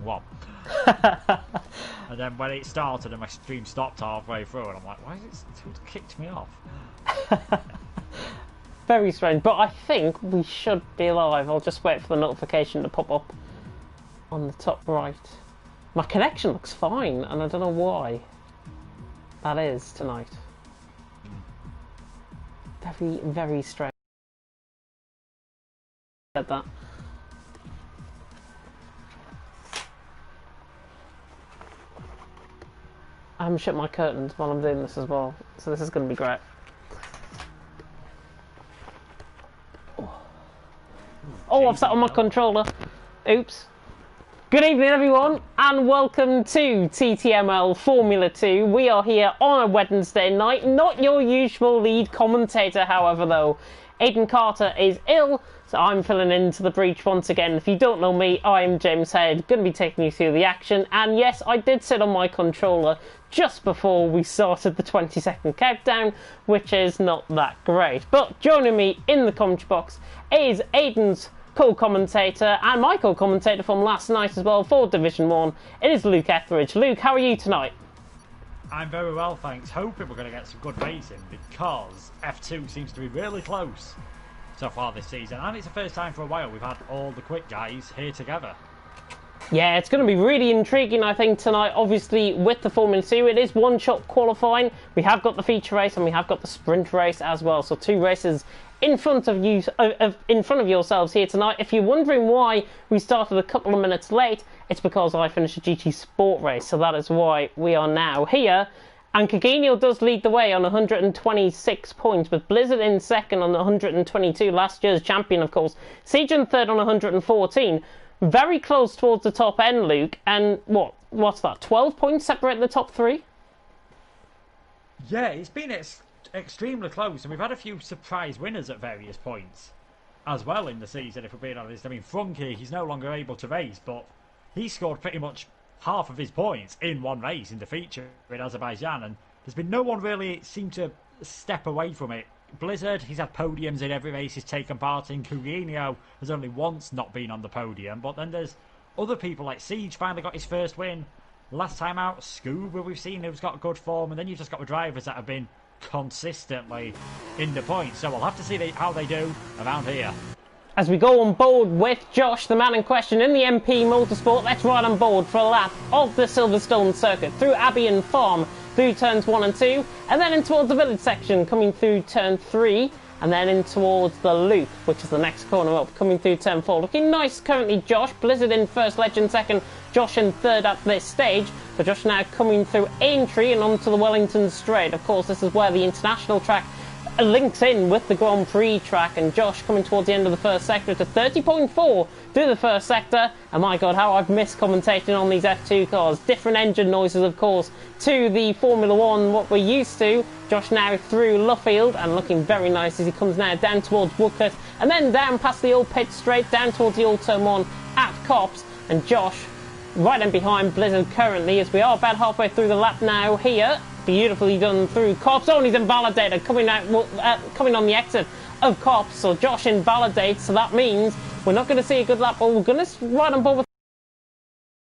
1. And then when it started and my stream stopped halfway through, and I'm like, why is it kicked me off? Very strange, but I think we should be live. I'll just wait for the notification to pop up on the top right. My connection looks fine, and I don't know why that is tonight. Very, very strange. Said that. I haven't shut my curtains while I'm doing this as well, so this is going to be great. Oh, I've sat on my controller. Oops. Good evening, everyone, and welcome to TTML Formula 2. We are here on a Wednesday night. Not your usual lead commentator, however, though. Aidan Carter is ill, so I'm filling into the breach once again. If you don't know me, I'm James Head, going to be taking you through the action. And yes, I did sit on my controller just before we started the 20-second countdown, which is not that great. But joining me in the commentary box is Aidan's co-commentator and my co-commentator from last night as well for Division 1. It is Luke Etheridge. Luke, how are you tonight? I'm very well, thanks. Hoping we're going to get some good racing because F2 seems to be really close so far this season. And it's the first time for a while we've had all the quick guys here together. Yeah, it's going to be really intriguing, I think, tonight. Obviously, with the Formula 2, it is one-shot qualifying. We have got the feature race and we have got the sprint race as well. So 2 races in front of you, in front of yourselves here tonight. If you're wondering why we started a couple of minutes late, it's because I finished a GT Sport race. So that is why we are now here. And Coginio does lead the way on 126 points, with Blizzard in second on 122, last year's champion, of course. Siege in third on 114. Very close towards the top end, Luke. And what's that? 12 points separate the top 3? Yeah, it's been extremely close, and we've had a few surprise winners at various points as well in the season, if we're being honest. I mean, Frunky, he's no longer able to race, but he scored pretty much half of his points in one race in the feature in Azerbaijan, and there's been no one really seemed to step away from it. Blizzard, he's had podiums in every race he's taken part in. Coginio has only once not been on the podium, but then there's other people like Siege finally got his first win last time out. Scuba we've seen who's got good form, and then you've just got the drivers that have been consistently in the points. So we'll have to see how they do around here. As we go on board with Josh, the man in question in the MP Motorsport, let's ride on board for a lap of the Silverstone circuit through Abbey and Farm, through turns 1 and 2, and then in towards the village section, coming through turn 3, and then in towards the loop, which is the next corner up, coming through turn 4. Looking nice currently, Josh. Blizzard in first, Legend second, Josh in third at this stage. So Josh now coming through Aintree and onto the Wellington Straight. Of course, this is where the international track links in with the Grand Prix track, and Josh coming towards the end of the first sector to 30.4 through the first sector. And my god, how I've missed commentating on these F2 cars. Different engine noises, of course, to the Formula 1, what we're used to. Josh now through Luffield and looking very nice as he comes now down towards Woodcote and then down past the old pit straight down towards the old turn 1 at Copse. And Josh right in behind Blizzard currently, as we are about halfway through the lap now here. Beautifully done through Copse. Oh, and he's invalidated coming on the exit of Copse. So Josh invalidates, so that means we're not going to see a good lap, but we're going to ride on board with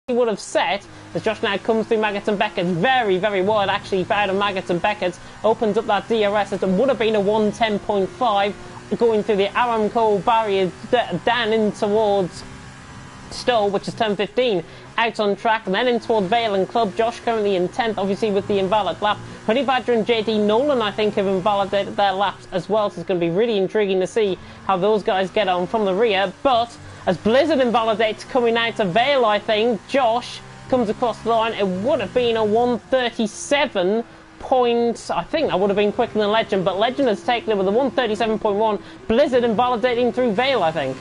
he would have set as Josh now comes through Maggots and Beckett's very, very wide actually out of Maggots and Beckett's, opens up that DRS as it would have been a 110.5 going through the Aramco barrier down in towards Stowe, which is turn 15, out on track, and then in towards Vale and Club. Josh currently in 10th, obviously with the invalid lap. Honey Badger and JD Nolan, I think, have invalidated their laps as well, so it's going to be really intriguing to see how those guys get on from the rear. But as Blizzard invalidates coming out of Vale, I think, Josh comes across the line. It would have been a 137 points. I think that would have been quicker than Legend, but Legend has taken it with a 137.1. Blizzard invalidating through Vale, I think.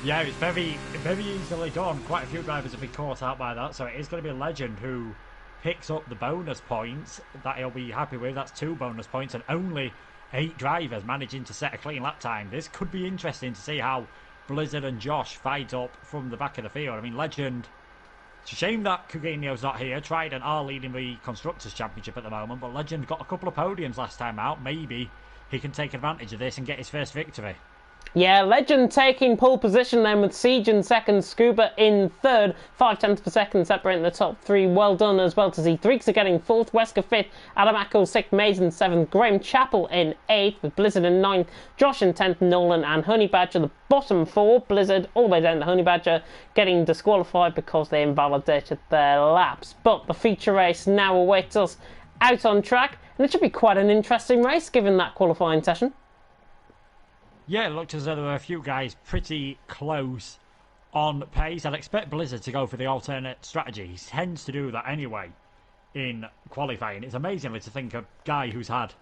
Yeah, it's very, very easily done. Quite a few drivers have been caught out by that, so it is going to be Legend who picks up the bonus points that he'll be happy with. That's 2 bonus points, and only 8 drivers managing to set a clean lap time. This could be interesting to see how Blizzard and Josh fight up from the back of the field. I mean, Legend, it's a shame that Coginio's not here. Trident are leading the Constructors' Championship at the moment, but Legend got a couple of podiums last time out. Maybe he can take advantage of this and get his first victory. Yeah, Legend taking pole position then with Siege in second, Scuba in third, 0.5 per second separating the top three. Well done as well to see Threaks are getting fourth, Wesker fifth, Adam Acko sixth, Mason seventh, Graham Chappell in eighth with Blizzard in ninth, Josh in 10th, Nolan and Honey Badger the bottom four. Blizzard all the way down to Honey Badger getting disqualified because they invalidated their laps. But the feature race now awaits us out on track, and it should be quite an interesting race given that qualifying session. Yeah, it looked as though there were a few guys pretty close on pace. I'd expect Blizzard to go for the alternate strategy. He tends to do that anyway in qualifying. It's amazingly to think a guy who's had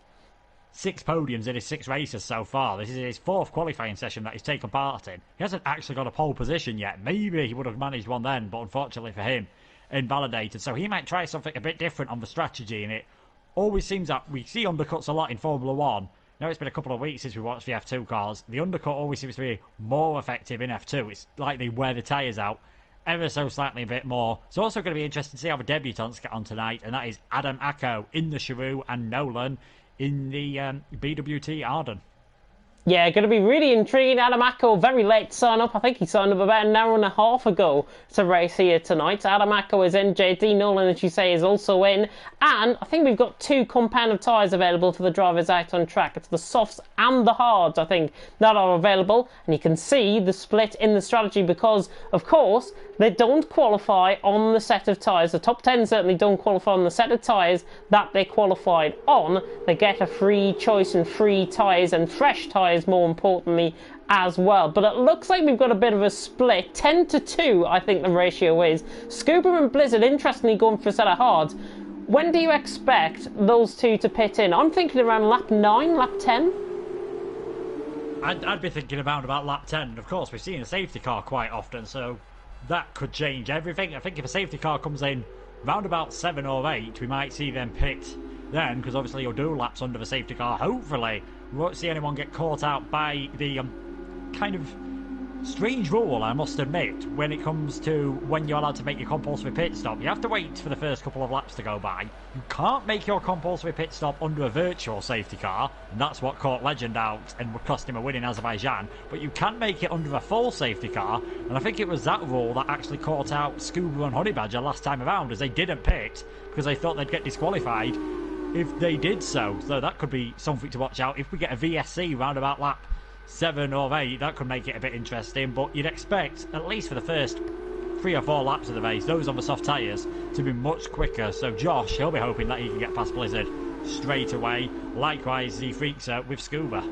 6 podiums in his 6 races so far. This is his 4th qualifying session that he's taken part in. He hasn't actually got a pole position yet. Maybe he would have managed one then, but unfortunately for him, invalidated. So he might try something a bit different on the strategy, and it always seems that we see undercuts a lot in Formula 1. Now it's been a couple of weeks since we watched the F2 cars. The undercut always seems to be more effective in F2. It's like they wear the tyres out ever so slightly a bit more. It's also going to be interesting to see how the debutants get on tonight, and that is Adam Acko in the Cheroux and Nolan in the BWT Arden. Yeah, going to be really intriguing. Adam Acko, very late to sign up. I think he signed up about an hour and a half ago to race here tonight. Adam Acko is in. JD Nolan, as you say, is also in. And I think we've got 2 compound of tyres available for the drivers out on track. It's the softs and the hards, I think, that are available. And you can see the split in the strategy because, of course, they don't qualify on the set of tyres. The top 10 certainly don't qualify on the set of tyres that they qualified on. They get a free choice and free tyres and fresh tyres, more importantly, as well. But it looks like we've got a bit of a split. 10-2, I think the ratio is. Scuba and Blizzard, interestingly, going for a set of hards. When do you expect those two to pit in? I'm thinking around lap 9, lap 10. I'd be thinking about lap 10. Of course, we've seen a safety car quite often, so that could change everything. I think if a safety car comes in round about 7 or 8, we might see them pit then, because obviously you'll do laps under the safety car. Hopefully, we won't see anyone get caught out by the kind of strange rule, I must admit, when it comes to when you're allowed to make your compulsory pit stop. You have to wait for the first couple of laps to go by. You can't make your compulsory pit stop under a virtual safety car, and that's what caught Legend out and would cost him a win in Azerbaijan. But you can make it under a full safety car, and I think it was that rule that actually caught out Scuba and Honey Badger last time around, as they didn't pit because they thought they'd get disqualified if they did so. So that could be something to watch out. If we get a VSC round about lap 7 or 8, that could make it a bit interesting, but you'd expect, at least for the first 3 or 4 laps of the race, those on the soft tyres to be much quicker. So Josh, he'll be hoping that he can get past Blizzard straight away. Likewise, the Freaks with Scuba.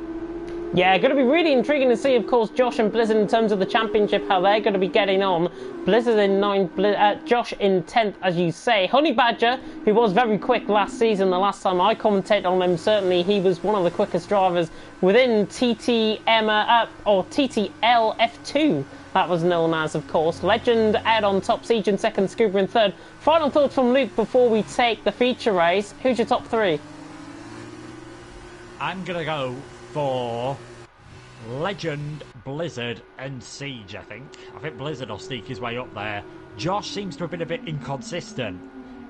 Yeah, going to be really intriguing to see, of course, Josh and Blizzard in terms of the championship, how they're going to be getting on. Blizzard in 9th, Josh in 10th, as you say. Honey Badger, who was very quick last season, the last time I commentated on him, certainly he was one of the quickest drivers within TTML or TTL F2. That was known as, of course. Legend out on top, Siege in second, Scuba in third. Final thoughts from Luke before we take the feature race. Who's your top 3? I'm going to go for Legend, Blizzard and Siege, I think. I think Blizzard will sneak his way up there. Josh seems to have been a bit inconsistent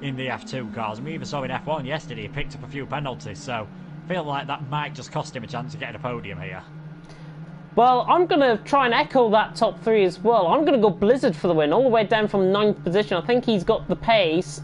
in the F2 cars. We even saw in F1 yesterday, he picked up a few penalties, so I feel like that might just cost him a chance of getting a podium here. Well, I'm going to try and echo that top 3 as well. I'm going to go Blizzard for the win, all the way down from 9th position. I think he's got the pace.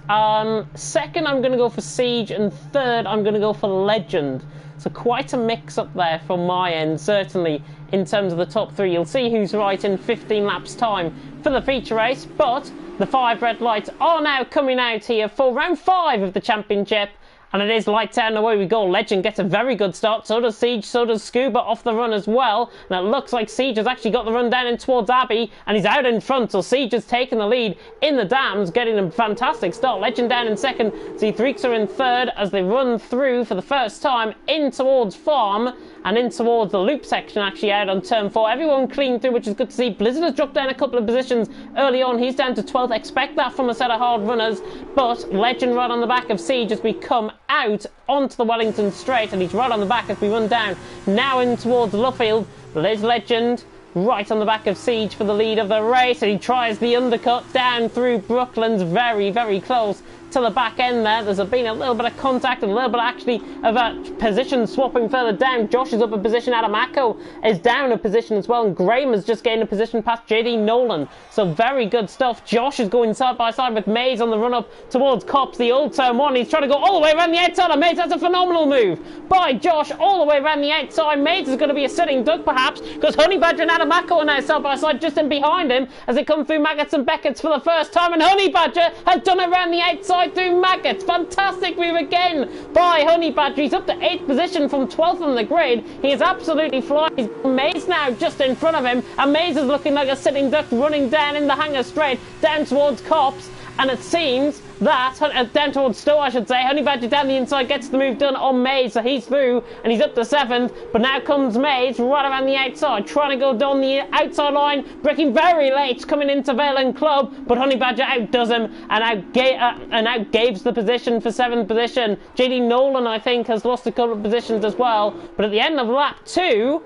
Second, I'm going to go for Siege, and third, I'm going to go for Legend. So quite a mix-up there from my end, certainly, in terms of the top 3. You'll see who's right in 15 laps' time for the feature race, but the 5 red lights are now coming out here for round 5 of the championship. And it is lights out and away we go. Legend gets a very good start. So does Siege. So does Scuba off the run as well. And it looks like Siege has actually got the run down in towards Abbey. And he's out in front. So Siege has taken the lead in the dams, getting a fantastic start. Legend down in second. Z3 are in third as they run through for the first time in towards Farm. And in towards the loop section, actually out on turn 4. Everyone clean through, which is good to see. Blizzard has dropped down a couple of positions early on. He's down to 12th. Expect that from a set of hard runners. But Legend right on the back of Siege as we come out onto the Wellington Straight, and he's right on the back as we run down now in towards Luffield. Liz Legend right on the back of Siege for the lead of the race, and he tries the undercut down through Brooklands, very, very close to the back end there. There's been a little bit of contact and a little bit actually of a position swapping further down. Josh is up a position, Adamako is down a position as well, and Graham has just gained a position past JD Nolan. So very good stuff. Josh is going side by side with Mays on the run up towards Cops, the old turn one. He's trying to go all the way around the outside of Mays. That's a phenomenal move by Josh, all the way around the outside. Mays is going to be a sitting duck perhaps, because Honey Badger and Adamako are now side by side just in behind him as they come through Maggots and Beckett's for the first time, and Honey Badger has done it around the outside through Maggots. Fantastic move again by Honey Badger. He's up to 8th position from 12th on the grid. He is absolutely flying. He's got Mays now just in front of him, and Mays is looking like a sitting duck running down in the hangar straight down towards Cops. And it seems that, down towards Stowe I should say, Honey Badger down the inside gets the move done on Mays, so he's through and he's up to 7th, but now comes Mays right around the outside, trying to go down the outside line, breaking very late, coming into Vale and Club, but Honey Badger outdoes him and outgaves the position for 7th position. JD Nolan, I think, has lost a couple of positions as well, but at the end of lap 2,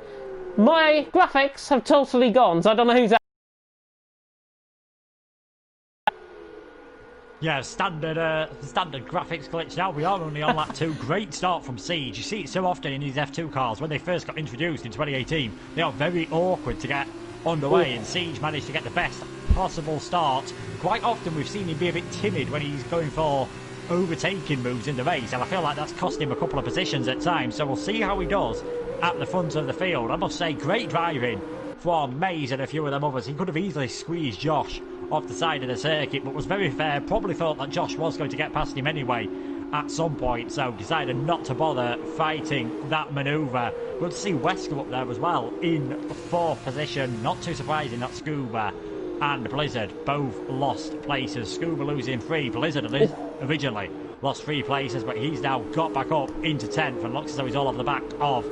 my graphics have totally gone, so I don't know who's out. Yeah, standard graphics glitch now. We are only on lap 2. Great start from Siege. You see it so often in these F2 cars. When they first got introduced in 2018, they are very awkward to get underway, and Siege managed to get the best possible start. Quite often we've seen him be a bit timid when he's going for overtaking moves in the race, and I feel like that's cost him a couple of positions at times, so we'll see how he does at the front of the field. I must say, great driving from Mays and a few of them others. He could have easily squeezed Josh off the side of the circuit, but was very fair. Probably thought that Josh was going to get past him anyway at some point, so decided not to bother fighting that manoeuvre. We'll see Wesker up there as well in 4th position. Not too surprising that Scuba and Blizzard both lost places. Scuba losing 3. Blizzard originally lost 3 places, but he's now got back up into 10th and looks as though he's all over the back of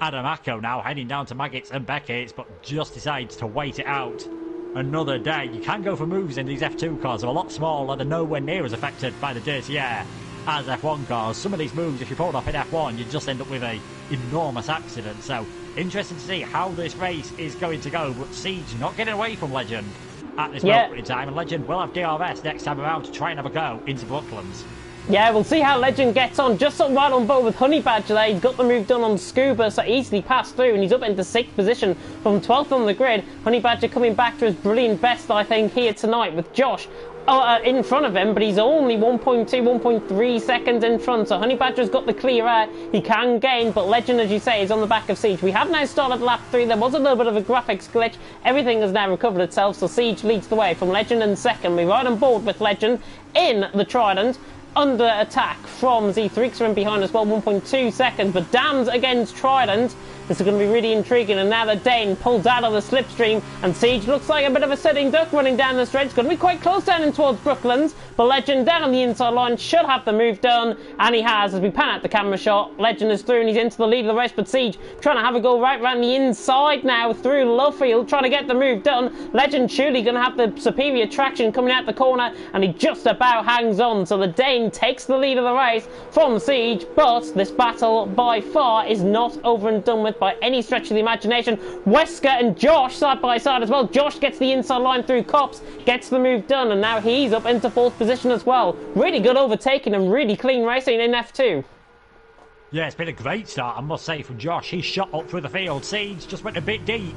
Adamako now, heading down to Maggots and Beckett's, but just decides to wait it out another day. You can go for moves in these F2 cars. They're a lot smaller. They're nowhere near as affected by the dirty air as F1 cars. Some of these moves, if you pulled off in F1, you'd just end up with a enormous accident. So, interesting to see how this race is going to go. But Siege not getting away from Legend at this moment in time. And Legend will have DRS next time around to try and have a go into Brooklands. Yeah, we'll see how Legend gets on. Just right on board with Honey Badger there. He's got the move done on Scuba, so easily passed through, and he's up into 6th position from 12th on the grid. Honey Badger coming back to his brilliant best, I think, here tonight with Josh in front of him, but he's only 1.2, 1.3 seconds in front, so Honey Badger's got the clear air. He can gain, but Legend, as you say, is on the back of Siege. We have now started lap 3. There was a little bit of a graphics glitch. Everything has now recovered itself, so Siege leads the way from Legend in 2nd. We're right on board with Legend in the Trident. Under attack from Z3, in behind as well, 1.2 seconds, but Dams against Trident. This is going to be really intriguing, and now the Dane pulls out of the slipstream, and Siege looks like a bit of a sitting duck running down the straight. It's going to be quite close down in towards Brooklands, but Legend down on the inside line should have the move done, and he has, as we pan out the camera shot. Legend is through and he's into the lead of the race, but Siege trying to have a go right around the inside now through Lovefield, trying to get the move done. Legend surely going to have the superior traction coming out the corner, and he just about hangs on, so the Dane takes the lead of the race from Siege, but this battle by far is not over and done with by any stretch of the imagination. Wesker and Josh side by side as well. Josh gets the inside line through Cops, gets the move done, and now he's up into 4th position as well. Really good overtaking and really clean racing in F2. Yeah, it's been a great start, I must say, from Josh. He shot up through the field. Siege just went a bit deep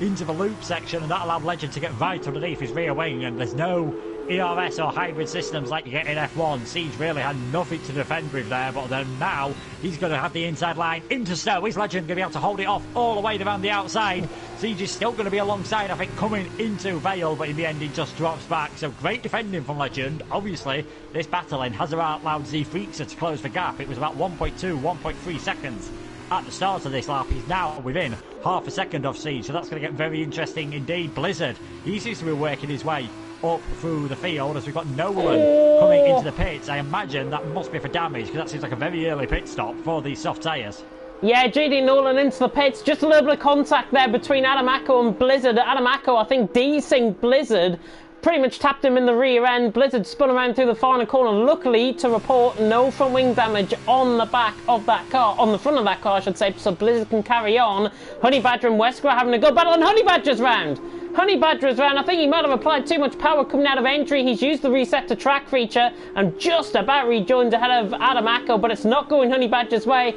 into the loop section, and that allowed Legend to get right underneath his rear wing, and there's no ERS or hybrid systems like you get in F1. Siege really had nothing to defend with there, but then now he's going to have the inside line into Stowe. Is Legend going to be able to hold it off all the way around the outside? Siege is still going to be alongside, I think, coming into Vale, but in the end he just drops back. So great defending from Legend. Obviously, this battling has allowed Z-Freakser to close the gap. It was about 1.2, 1.3 seconds at the start of this lap. He's now within half a second of Siege, so that's going to get very interesting indeed. Blizzard, he seems to be working his way up through the field as we've got Nolan coming into the pits. I imagine that must be for damage, because that seems like a very early pit stop for these soft tyres. Yeah, JD Nolan into the pits. Just a little bit of contact there between Adamako and Blizzard. Adamako, I think, D-Sync Blizzard pretty much tapped him in the rear end. Blizzard spun around through the final corner. Luckily, to report, no front wing damage on the back of that car, on the front of that car, I should say, so Blizzard can carry on. Honey Badger and Wesker are having a good battle, and Honey Badger's round. Honey Badger is around. I think he might have applied too much power coming out of entry. He's used the reset to track feature and just about rejoined ahead of Adam Acko, but it's not going Honey Badger's way.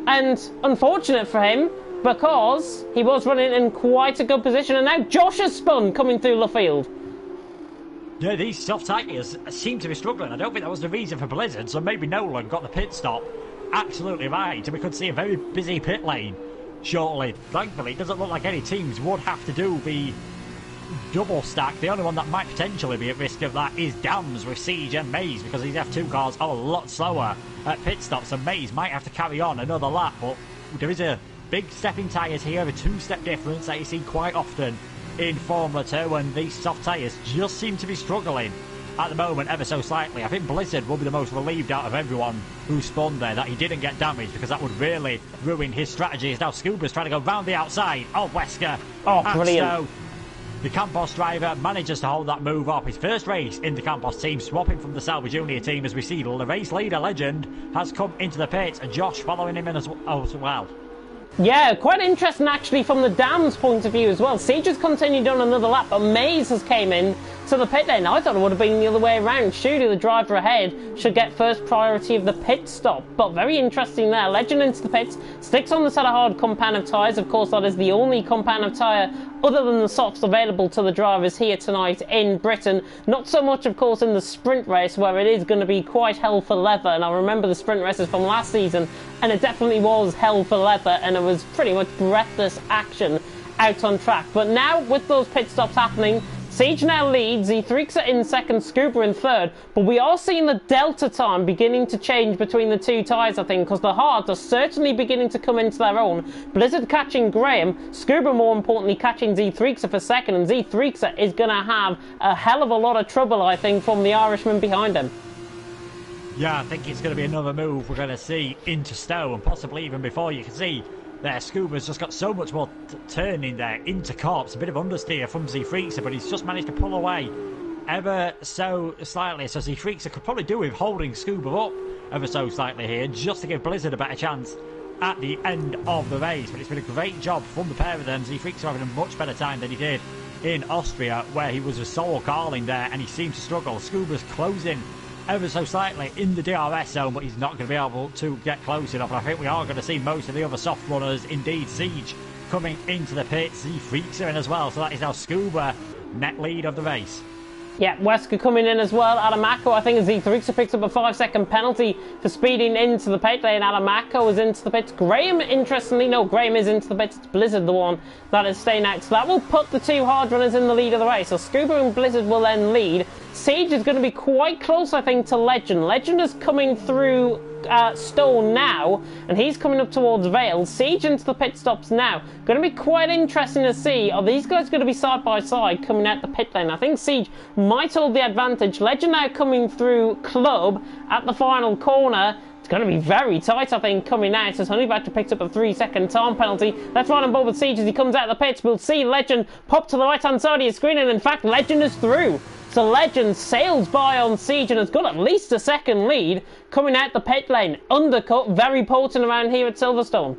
And unfortunate for him, because he was running in quite a good position, and now Josh has spun coming through Luffield. Yeah, these soft tyres seem to be struggling. I don't think that was the reason for Blizzard, so maybe Nolan got the pit stop absolutely right, and we could see a very busy pit lane shortly. Thankfully, it doesn't look like any teams would have to do the double stack. The only one that might potentially be at risk of that is Dams with Siege and Maze, because these F2 cars are a lot slower at pit stops, and Maze might have to carry on another lap, but there is a big step in tyres here, a two-step difference that you see quite often in Formula 2, and these soft tyres just seem to be struggling at the moment ever so slightly. I think Blizzard will be the most relieved out of everyone who spun there that he didn't get damaged, because that would really ruin his strategies. Now Scuba's trying to go round the outside. Oh, Wesker. Oh, brilliant. So the Campos driver manages to hold that move up. His first race in the Campos team, swapping from the Sauber Junior team, as we see the race leader Legend has come into the pits, and Josh following him in as well. Yeah, quite interesting actually from the Dams point of view as well. Siege has continued on another lap, but Maze has came in to the pit lane. I thought it would have been the other way around. Surely the driver ahead should get first priority of the pit stop. But very interesting there. Legend into the pits, sticks on the set of hard compound of tyres. Of course, that is the only compound of tyre other than the softs available to the drivers here tonight in Britain. Not so much, of course, in the sprint race, where it is going to be quite hell for leather. And I remember the sprint races from last season, and it definitely was hell for leather, and it was pretty much breathless action out on track. But now, with those pit stops happening, Siege now leads, Z3 in second, Scuba in third, but we are seeing the delta time beginning to change between the two tyres, I think, because the hards are certainly beginning to come into their own. Blizzard catching Graham, Scuba more importantly catching Z3 for second, and Z3 is going to have a hell of a lot of trouble, I think, from the Irishman behind him. Yeah, I think it's going to be another move we're going to see into Stowe, and possibly even before. You can see there, Scuba's just got so much more turning there into Corpse. A bit of understeer from Z-Freakser, but he's just managed to pull away ever so slightly. So Z-Freakser could probably do with holding Scuba up ever so slightly here, just to give Blizzard a better chance at the end of the race. But it's been a great job from the pair of them. Z-Freakser having a much better time than he did in Austria, where he was a solo Carling there, and he seemed to struggle. Scuba's closing ever so slightly in the DRS zone, but he's not going to be able to get close enough. And I think we are going to see most of the other soft runners, indeed Siege, coming into the pits. Z-Freakser in as well, so that is now Scuba net lead of the race. Yeah, Wesker coming in as well. Adamako, I think Z3 picks up a 5-second penalty for speeding into the pit lane. Adamako is into the pits. Graham, interestingly, no, Graham is into the pits. It's Blizzard the one that is staying out. So that will put the two hard runners in the lead of the race. So Scuba and Blizzard will then lead. Siege is going to be quite close, I think, to Legend. Legend is coming through Stone now, and he's coming up towards Vale. Siege into the pit stops now. Going to be quite interesting to see, are these guys going to be side by side coming out the pit lane? I think Siege might hold the advantage. Legend now coming through Club at the final corner. It's going to be very tight, I think, coming out as Honey Badger picks up a 3-second time penalty. Let's ride on board with Siege as he comes out of the pits. We'll see Legend pop to the right-hand side of your screen, and in fact, Legend is through. So Legend sails by on Siege and has got at least a second lead coming out the pit lane. Undercut, very potent around here at Silverstone.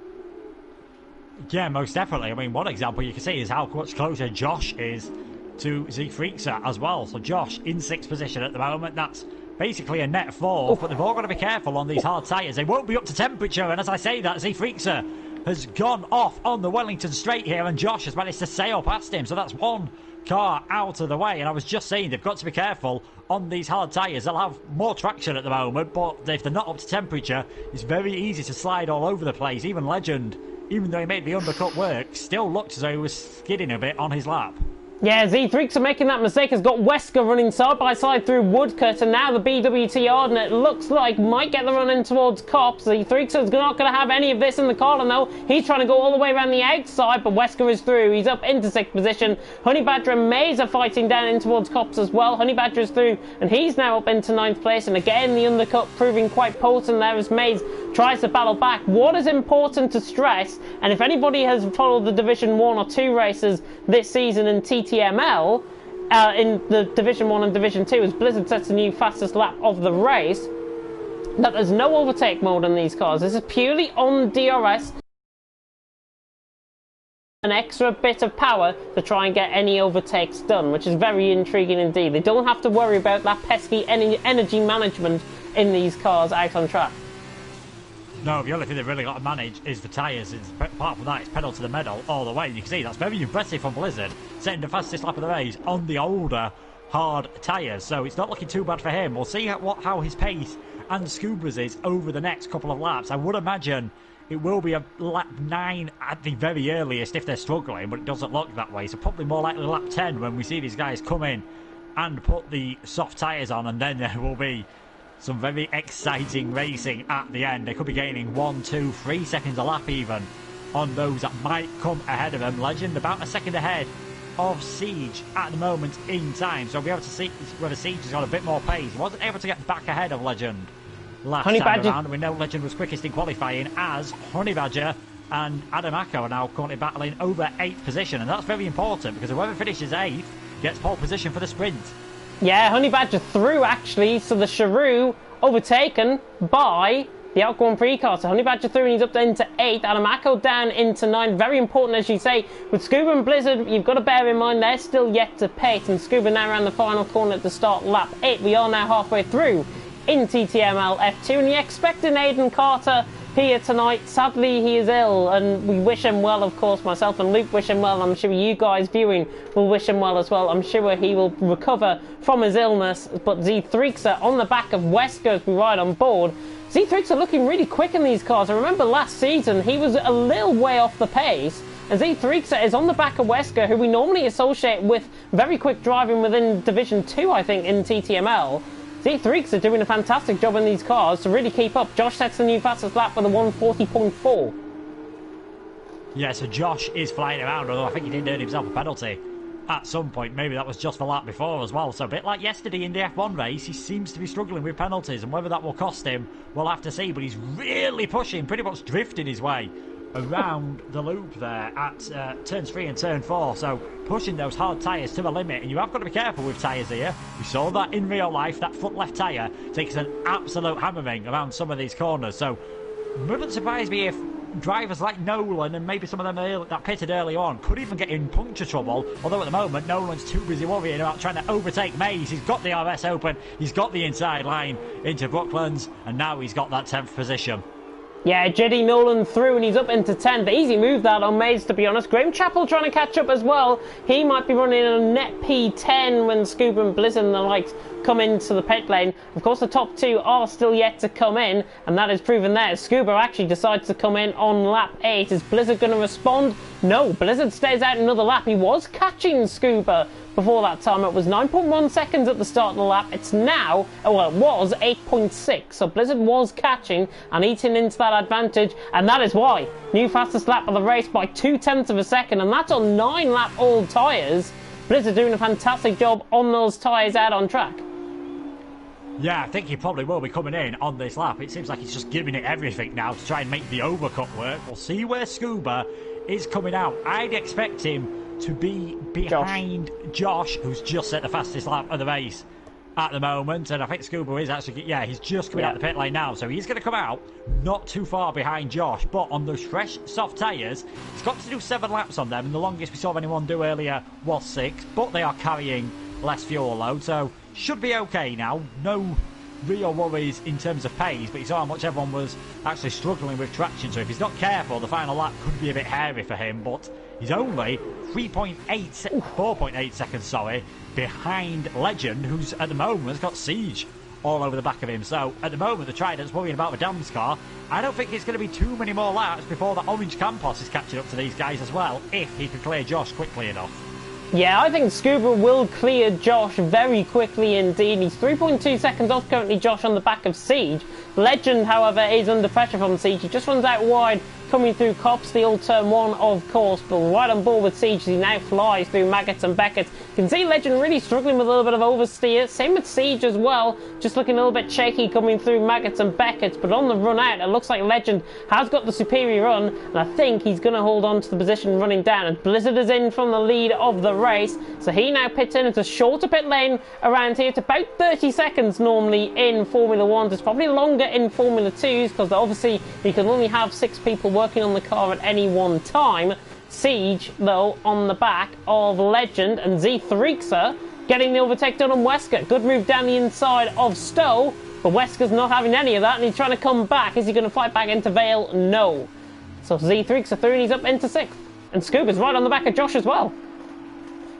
Yeah, most definitely. I mean, one example you can see is how much closer Josh is to Z-Freakser as well. So Josh in 6th position at the moment. That's basically a net 4, but they've all got to be careful on these hard tyres. They won't be up to temperature, and as I say that, Z-Freakser has gone off on the Wellington straight here, and Josh has managed to sail past him. So that's one car out of the way, and I was just saying they've got to be careful on these hard tyres. They'll have more traction at the moment, but if they're not up to temperature, it's very easy to slide all over the place. Even Legend, even though he made the undercut work, still looked as though he was skidding a bit on his lap. Yeah, Z3 making that mistake has got Wesker running side by side through Woodcut, and now the BWT Arden, it looks like, might get the run in towards Cops. Z3 is not going to have any of this in the column though. He's trying to go all the way around the outside, but Wesker is through. He's up into 6th position. Honey Badger and Maze are fighting down in towards Cops as well. Honey Badger is through, and he's now up into 9th place, and again the undercut proving quite potent there as Maze tries to battle back. What is important to stress, and if anybody has followed the Division 1 or 2 races this season in TTML, in the Division 1 and Division 2, as Blizzard sets a new fastest lap of the race, that there's no overtake mode in these cars. This is purely on DRS. an extra bit of power to try and get any overtakes done, which is very intriguing indeed. They don't have to worry about that pesky energy management in these cars out on track. No, the only thing they've really got to manage is the tyres. Apart from that, it's pedal to the metal all the way. You can see that's very impressive from Blizzard, setting the fastest lap of the race on the older, hard tyres. So it's not looking too bad for him. We'll see how his pace and Scuba's is over the next couple of laps. I would imagine it will be a lap 9 at the very earliest if they're struggling, but it doesn't look that way. So probably more likely lap 10 when we see these guys come in and put the soft tyres on, and then there will be some very exciting racing at the end. They could be gaining 1, 2, 3 seconds a lap even on those that might come ahead of them. Legend about a second ahead of Siege at the moment in time, so we'll be able to see whether Siege has got a bit more pace. He wasn't able to get back ahead of Legend last time around, and we know Legend was quickest in qualifying, as Honey Badger and Adam Acko are now currently battling over 8th position, and that's very important because whoever finishes 8th gets pole position for the sprint. Yeah, Honey Badger through actually, so the Charoo overtaken by the outgoing free car. So Honey Badger through and he's up into 8th. Adam Acko down into 9th. Very important, as you say, with Scuba and Blizzard, you've got to bear in mind they're still yet to pace, and Scuba now around the final corner at the start lap 8. We are now halfway through in TTML F2, and you expect an Aiden Carter here tonight. Sadly, he is ill, and we wish him well, of course. Myself and Luke wish him well. I'm sure you guys viewing will wish him well as well. I'm sure he will recover from his illness. But Z3xa on the back of Wesker as we ride on board. Z3xa looking really quick in these cars. I remember last season he was a little way off the pace, and Z3xa is on the back of Wesker, who we normally associate with very quick driving within Division 2, I think, in TTML. Z3xa are doing a fantastic job in these cars to really keep up. Josh sets the new fastest lap with a 1:40.4. Yeah, so Josh is flying around, although I think he did earn himself a penalty at some point. Maybe that was just the lap before as well. So a bit like yesterday in the F1 race, he seems to be struggling with penalties, and whether that will cost him, we'll have to see. But he's really pushing, pretty much drifting his way around the loop there at turns 3 and turn 4, so pushing those hard tyres to the limit, and you have got to be careful with tyres here. We saw that in real life. That front left tyre takes an absolute hammering around some of these corners, so wouldn't surprise me if drivers like Nolan and maybe some of them that pitted early on could even get in puncture trouble, although at the moment Nolan's too busy worrying about trying to overtake Mays. He's got the RS open, he's got the inside line into Brooklands, and now he's got that 10th position. Yeah, Jeddy Nolan through and he's up into 10th. Easy move that on Mays, to be honest. Graham Chappell trying to catch up as well. He might be running a net P10 when Scuba and Blizzard and the likes come into the pit lane. Of course, the top two are still yet to come in, and that is proven there. Scuba actually decides to come in on lap 8. Is Blizzard going to respond? No, Blizzard stays out another lap. He was catching Scuba before that time. It was 9.1 seconds at the start of the lap. It's now, well, it was 8.6. So Blizzard was catching and eating into that advantage, and that is why new fastest lap of the race by 0.2 of a second, and that's on 9-lap old tyres. Blizzard doing a fantastic job on those tyres out on track. Yeah, I think he probably will be coming in on this lap. It seems like he's just giving it everything now to try and make the overcut work. We'll see where Scuba is coming out. I'd expect him to be behind Josh, who's just set the fastest lap of the race at the moment, and I think Scuba is actually, yeah, he's just coming out the pit lane now, so he's going to come out not too far behind Josh, but on those fresh soft tyres, he's got to do 7 laps on them, and the longest we saw anyone do earlier was 6, but they are carrying less fuel load, so should be okay now. No real worries in terms of pace, but you saw how much everyone was actually struggling with traction, so if he's not careful, the final lap could be a bit hairy for him, but he's only 4.8 seconds, sorry, behind Legend, who's at the moment has got Siege all over the back of him. So at the moment, the Trident's worrying about the Dams car. I don't think it's going to be too many more laps before the Orange Campos is catching up to these guys as well, if he can clear Josh quickly enough. Yeah, I think Scuba will clear Josh very quickly indeed. He's 3.2 seconds off currently, Josh, on the back of Siege. Legend, however, is under pressure from Siege. He just runs out wide, coming through Cops, the old turn 1, of course, but right on board with Siege as he now flies through Maggots and Beckett. You can see Legend really struggling with a little bit of oversteer. Same with Siege as well, just looking a little bit shaky coming through Maggots and Beckett, but on the run out, it looks like Legend has got the superior run, and I think he's going to hold on to the position running down, and Blizzard is in from the lead of the race, so he now pits in. It's a shorter pit lane around here. It's about 30 seconds normally in Formula 1. It's probably longer in Formula 2s, because obviously you can only have 6 people working on the car at any one time. Siege, though, on the back of Legend and Z3xer getting the overtake done on Wesker. Good move down the inside of Stowe, but Wesker's not having any of that, and he's trying to come back. Is he going to fight back into Vale? No. So Z3xer through, and he's up into 6th. And Scuba's right on the back of Josh as well.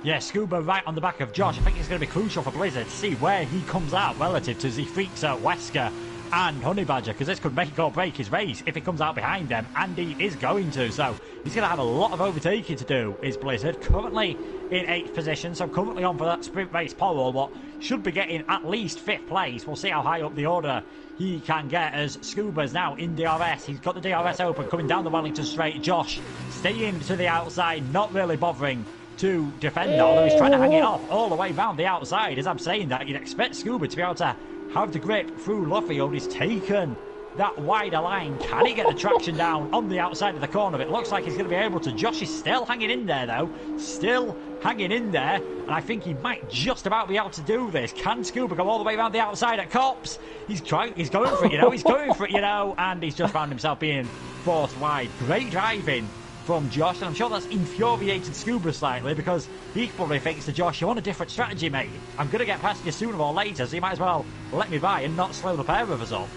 Yeah, Scuba right on the back of Josh. I think it's going to be crucial for Blizzard to see where he comes out relative to Z3xer, Wesker and Honey Badger, because this could make or break his race if he comes out behind them, and he is going to. So he's going to have a lot of overtaking to do, is Blizzard. Currently in 8th position, so currently on for that sprint race pole, but should be getting at least 5th place. We'll see how high up the order he can get, as Scuba's now in DRS. He's got the DRS open, coming down the Wellington straight. Josh staying to the outside, not really bothering to defend it, although he's trying to hang it off all the way round the outside. As I'm saying that, you'd expect Scuba to be able to have the grip through Luffield. He's taken that wider line. Can he get the traction down on the outside of the corner? It looks like he's going to be able to. Josh is still hanging in there, though. Still hanging in there. And I think he might just about be able to do this. Can Scuba go all the way around the outside at Cops? He's going for it, you know. He's going for it, you know. And he's just found himself being forced wide. Great driving from Josh, and I'm sure that's infuriated Scuba slightly, because he probably thinks to Josh, you want a different strategy, mate. I'm going to get past you sooner or later, so you might as well let me by and not slow the pair of us up.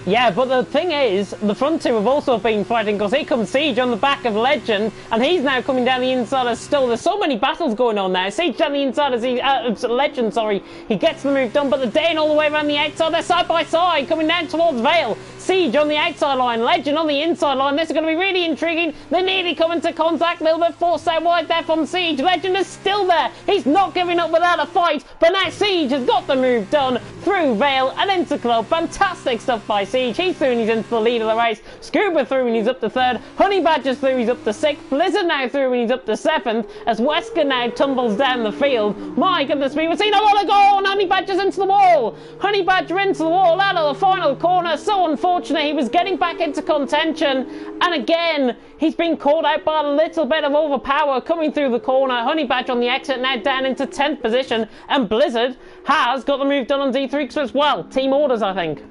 Yeah, but the thing is, the front two have also been fighting, because here comes Siege on the back of Legend, and he's now coming down the inside of Stowe. There's so many battles going on now. Siege down the inside of Legend, sorry. He gets the move done, but they're Dane all the way around the outside. They're side by side, coming down towards Vale. Siege on the outside line, Legend on the inside line. This is going to be really intriguing. They're nearly coming to contact. A little bit forced out wide there from Siege. Legend is still there. He's not giving up without a fight, but now Siege has got the move done through Vale and into Club. Fantastic stuff by Siege. He's through and he's into the lead of the race. Scuba through and he's up to 3rd. Honey Badger's through, he's up to 6th. Blizzard now through and he's up to 7th. As Wesker now tumbles down the field. My goodness me, we've seen a lot of goal, and Honey Badger's into the wall. Honey Badger into the wall out of the final corner. So unfortunate. He was getting back into contention, and again he's been caught out by a little bit of overpower coming through the corner. Honey Badger on the exit now down into 10th position, and Blizzard has got the move done on D3 as well. Team orders, I think.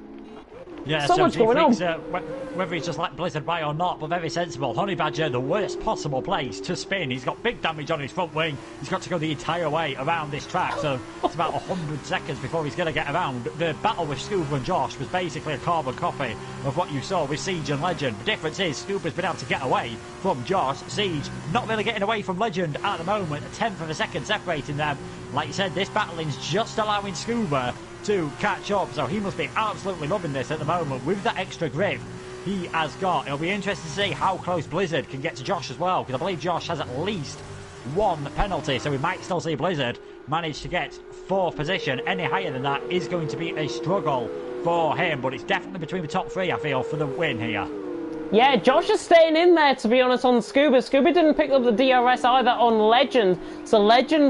Yeah, so much going on. Whether he's just let Blizzard by or not, but very sensible. Honey Badger, the worst possible place to spin. He's got big damage on his front wing. He's got to go the entire way around this track, so it's about 100 seconds before he's going to get around. The battle with Scuba and Josh was basically a carbon copy of what you saw with Siege and Legend. The difference is Scuba's been able to get away from Josh. Siege not really getting away from Legend at the moment. A tenth of a second separating them. Like you said, this battling's just allowing Scuba to catch up, so he must be absolutely loving this at the moment with that extra grip he has got. It'll be interesting to see how close Blizzard can get to Josh as well, because I believe Josh has at least one penalty, so we might still see Blizzard manage to get 4th position. Any higher than that is going to be a struggle for him, but it's definitely between the top 3, I feel, for the win here. Yeah, Josh is staying in there, to be honest, on Scuba. Scuba didn't pick up the DRS either on Legend. So Legend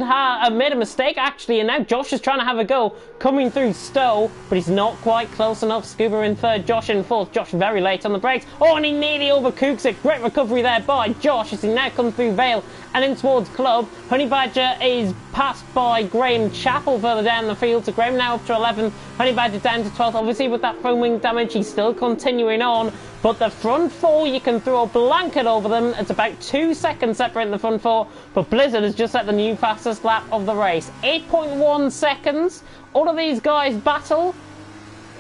made a mistake, actually, and now Josh is trying to have a go coming through Stowe, but he's not quite close enough. Scuba in 3rd, Josh in 4th. Josh very late on the brakes. Oh, and he nearly overcooks it. Great recovery there by Josh as he now comes through Vale and in towards Club. Honey Badger is passed by Graham Chappell further down the field. So Graham now up to 11th. Honey Badger down to 12th. Obviously, with that front wing damage, he's still continuing on. But the front 4, you can throw a blanket over them. It's about 2 seconds separating the front 4. But Blizzard has just set the new fastest lap of the race. 8.1 seconds. All of these guys battle.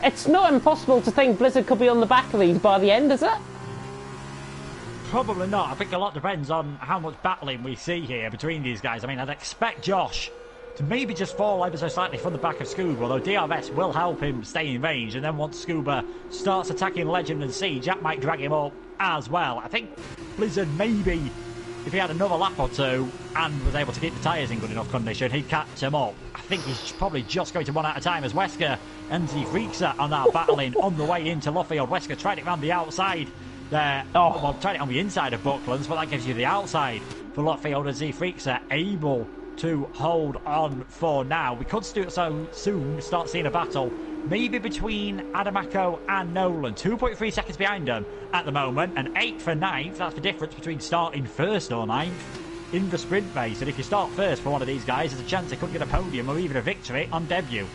It's not impossible to think Blizzard could be on the back of these by the end, is it? Probably not. I think a lot depends on how much battling we see here between these guys. I mean, I'd expect Josh to maybe just fall ever so slightly from the back of Scuba, although DRS will help him stay in range, and then once Scuba starts attacking Legend and Siege, that might drag him up as well. I think Blizzard, maybe if he had another lap or two and was able to keep the tyres in good enough condition, he'd catch him up. I think he's probably just going to run out of time as Wesker and Z3xer are now battling on the way into Luffield. Wesker tried it around the outside there. Well, tried it on the inside of Bucklands, but that gives you the outside for Luffield, and Z3xer able to hold on for now. We could so soon start seeing a battle maybe between Adamako and Nolan. 2.3 seconds behind them at the moment, and 8th and 9th. That's the difference between starting 1st or 9th in the sprint race. And if you start 1st for one of these guys, there's a chance they could get a podium or even a victory on debut.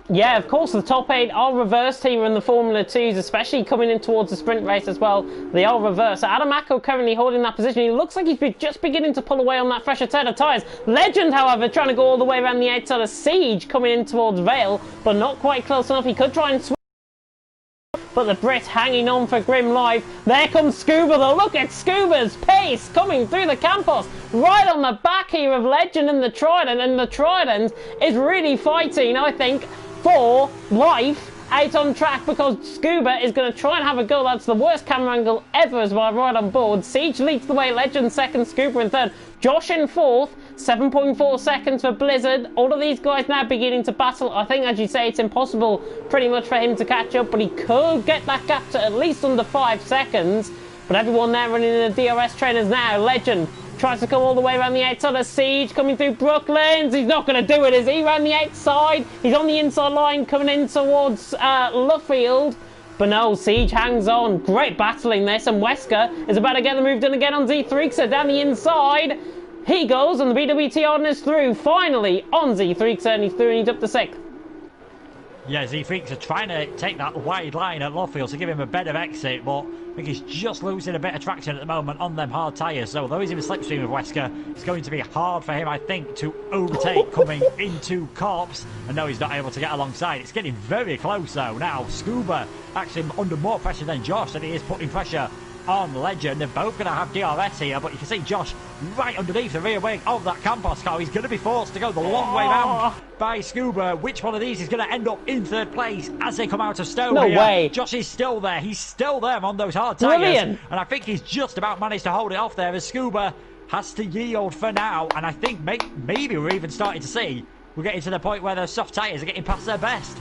Yeah, of course, the top 8 are reversed here in the Formula 2s, especially coming in towards the sprint race as well. They are reversed. So Adam Acko currently holding that position. He looks like he's just beginning to pull away on that fresher set of tyres. Legend, however, trying to go all the way around the outside of Siege, coming in towards Vale, but not quite close enough. He could try and switch, but the Brit hanging on for grim life. There comes Scuba, though. Look at Scuba's pace coming through the Campos, right on the back here of Legend and the Trident, and the Trident is really fighting, I think, for life out on track, because Scuba is going to try and have a go. That's the worst camera angle ever as well, right on board. Siege leads the way, Legend second, Scuba in third, Josh in fourth, 7.4 seconds for Blizzard. All of these guys now beginning to battle. I think, as you say, it's impossible pretty much for him to catch up, but he could get that gap to at least under 5 seconds. But everyone there running in the DRS trainers now. Legend tries to come all the way around the outside of Siege, coming through Brooklands. He's not going to do it, is he? Around the outside. He's on the inside line, coming in towards Luffield. But no, Siege hangs on. Great battling this, and Wesker is about to get the move done again on Z3. Down the inside he goes, and the BWT on is through. Finally on Z3, and he's through, and he's up to 6th. Yeah, Z-Freaks are trying to take that wide line at Luffield to give him a better exit, but I think he's just losing a bit of traction at the moment on them hard tyres. So although he's in the slipstream of Wesker, it's going to be hard for him, I think, to overtake coming into Corps. And no, he's not able to get alongside. It's getting very close, though. Now, Scuba actually under more pressure than Josh, and he is putting pressure on Legend. They're both going to have DRS here, but you can see Josh right underneath the rear wing of that Campos car. He's going to be forced to go the long way round by Scuba. Which one of these is going to end up in third place as they come out of Stowe? No here? way. Josh is still there. He's still there on those hard tyres. Brilliant. And I think he's just about managed to hold it off there as Scuba has to yield for now. And I think maybe we're even starting to see we're getting to the point where those soft tyres are getting past their best.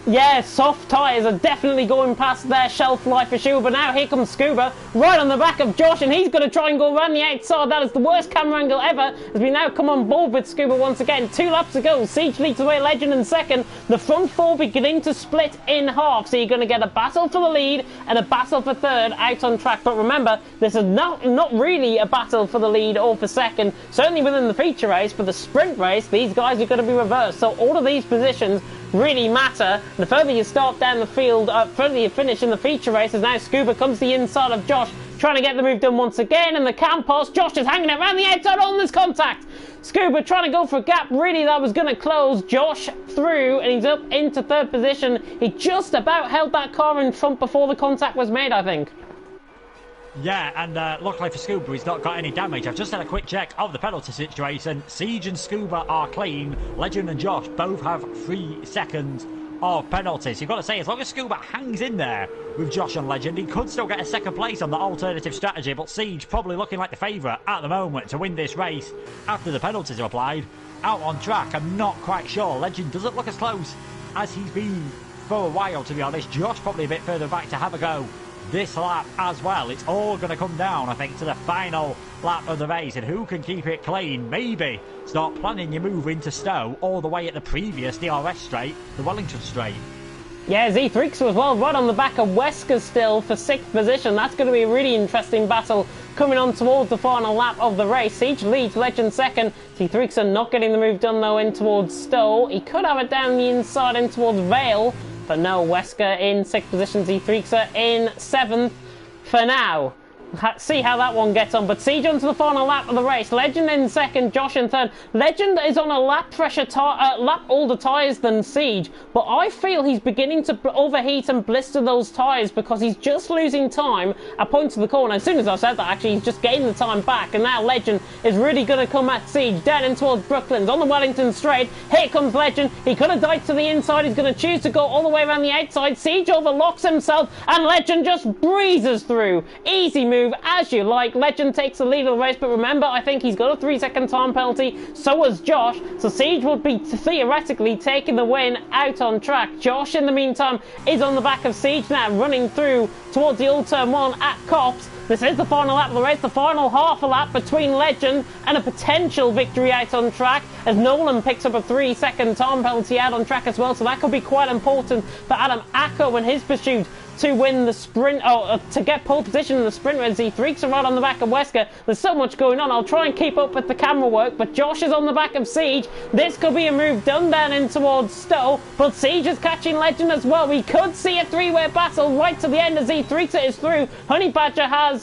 Yeah, soft tyres are definitely going past their shelf life issue, but now here comes Scuba right on the back of Josh, and he's going to try and go around the outside. That is the worst camera angle ever, as we now come on board with Scuba once again. 2 laps to go. Siege leads away, Legend in second. The front 4 beginning to split in half, so you're going to get a battle for the lead and a battle for third out on track. But remember, this is not really a battle for the lead or for second, certainly within the feature race. For the sprint race, these guys are going to be reversed, so all of these positions really matter. The further you start down the field, further you finish in the feature race, as now Scuba comes to the inside of Josh, trying to get the move done once again, and the Campos, Josh is hanging around the outside on this contact. Scuba trying to go for a gap, really that was going to close. Josh through, and he's up into third position. He just about held that car in front before the contact was made, I think. Yeah, and luckily for Scuba, he's not got any damage. I've just had a quick check of the penalty situation. Siege and Scuba are clean. Legend and Josh both have 3 seconds of penalties. You've got to say, as long as Scuba hangs in there with Josh and Legend, he could still get a second place on the alternative strategy, but Siege probably looking like the favourite at the moment to win this race after the penalties are applied. Out on track, I'm not quite sure. Legend doesn't look as close as he's been for a while, to be honest. Josh probably a bit further back to have a go this lap as well. It's all going to come down, I think, to the final lap of the race and who can keep it clean. Maybe start planning your move into Stowe all the way at the previous DRS straight, the Wellington straight. Yeah, Z3 as well, right on the back of Wesker still for 6th position. That's going to be a really interesting battle coming on towards the final lap of the race. Siege leads, Legend second. Z3 not getting the move done though in towards Stowe. He could have it down the inside in towards Vale, but no, Wesker in 6th position, Z3 in 7th for now. See how that one gets on. But Siege onto the final lap of the race. Legend in second, Josh in third. Legend is on a lap fresher lap older tyres than Siege, but I feel he's beginning to overheat and blister those tyres because he's just losing time at points of the corner. As soon as I said that, actually, he's just getting the time back, and now Legend is really going to come at Siege down in towards Brooklands on the Wellington straight. Here comes Legend. He could have died to the inside. He's going to choose to go all the way around the outside. Siege overlocks himself, and Legend just breezes through. Easy move, as you like. Legend takes the lead of the race, but remember, I think he's got a 3-second time penalty. So has Josh. So Siege would be theoretically taking the win out on track. Josh, in the meantime, is on the back of Siege now, running through towards the old turn 1 at Cops. This is the final lap of the race, the final half a lap between Legend and a potential victory out on track, as Nolan picks up a 3-second time penalty out on track as well, so that could be quite important for Adam Acko and his pursuit to win the sprint, to get pole position in the sprint race. Z3 are right on the back of Wesker. There's so much going on. I'll try and keep up with the camera work, but Josh is on the back of Siege. This could be a move done down in towards Stowe, but Siege is catching Legend as well. We could see a three-way battle right to the end as Z3 is through. Honey Badger has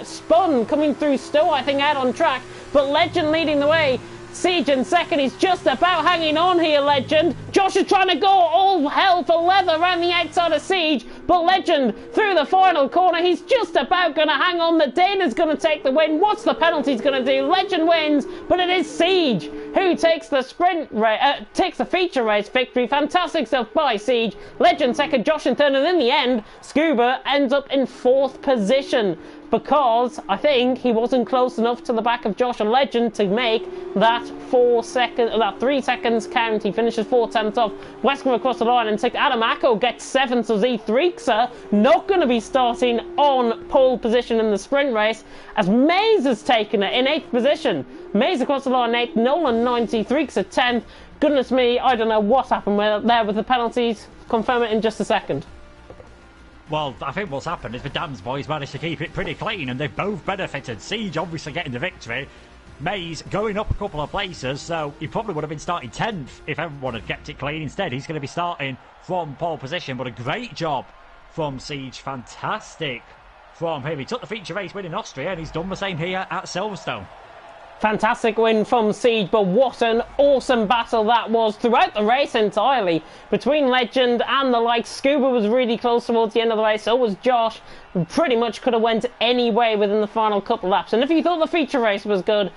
spun coming through Stowe, I think, out on track, but Legend leading the way. Siege in second. He's just about hanging on here, Legend. Josh is trying to go all hell for leather around the outside of Siege, but Legend through the final corner. He's just about going to hang on. The Dana's going to take the win. What's the penalties going to do? Legend wins, but it is Siege who takes the takes the feature race victory. Fantastic stuff by Siege. Legend second, Josh in third, and in the end, Scuba ends up in fourth position, because I think he wasn't close enough to the back of Josh and Legend to make that 3 seconds count. He finishes 4/10 off. Wesker across the line and takes Adam Acko gets 7th, so Z3 not going to be starting on pole position in the sprint race, as Maze has taken it in 8th position. Maze across the line 8th, Nolan 9th, Z3 10th. Goodness me, I don't know what happened there with the penalties. Confirm it in just a second. Well, I think what's happened is the Dams boys managed to keep it pretty clean, and they've both benefited. Siege obviously getting the victory, Maze going up a couple of places, so he probably would have been starting 10th if everyone had kept it clean. Instead, he's going to be starting from pole position, but a great job from Siege. Fantastic from him. He took the feature race win in Austria, and he's done the same here at Silverstone. Fantastic win from Siege, but what an awesome battle that was throughout the race entirely. Between Legend and the likes, Scuba was really close towards the end of the race, so was Josh. Pretty much could have went any way within the final couple laps. And if you thought the feature race was good,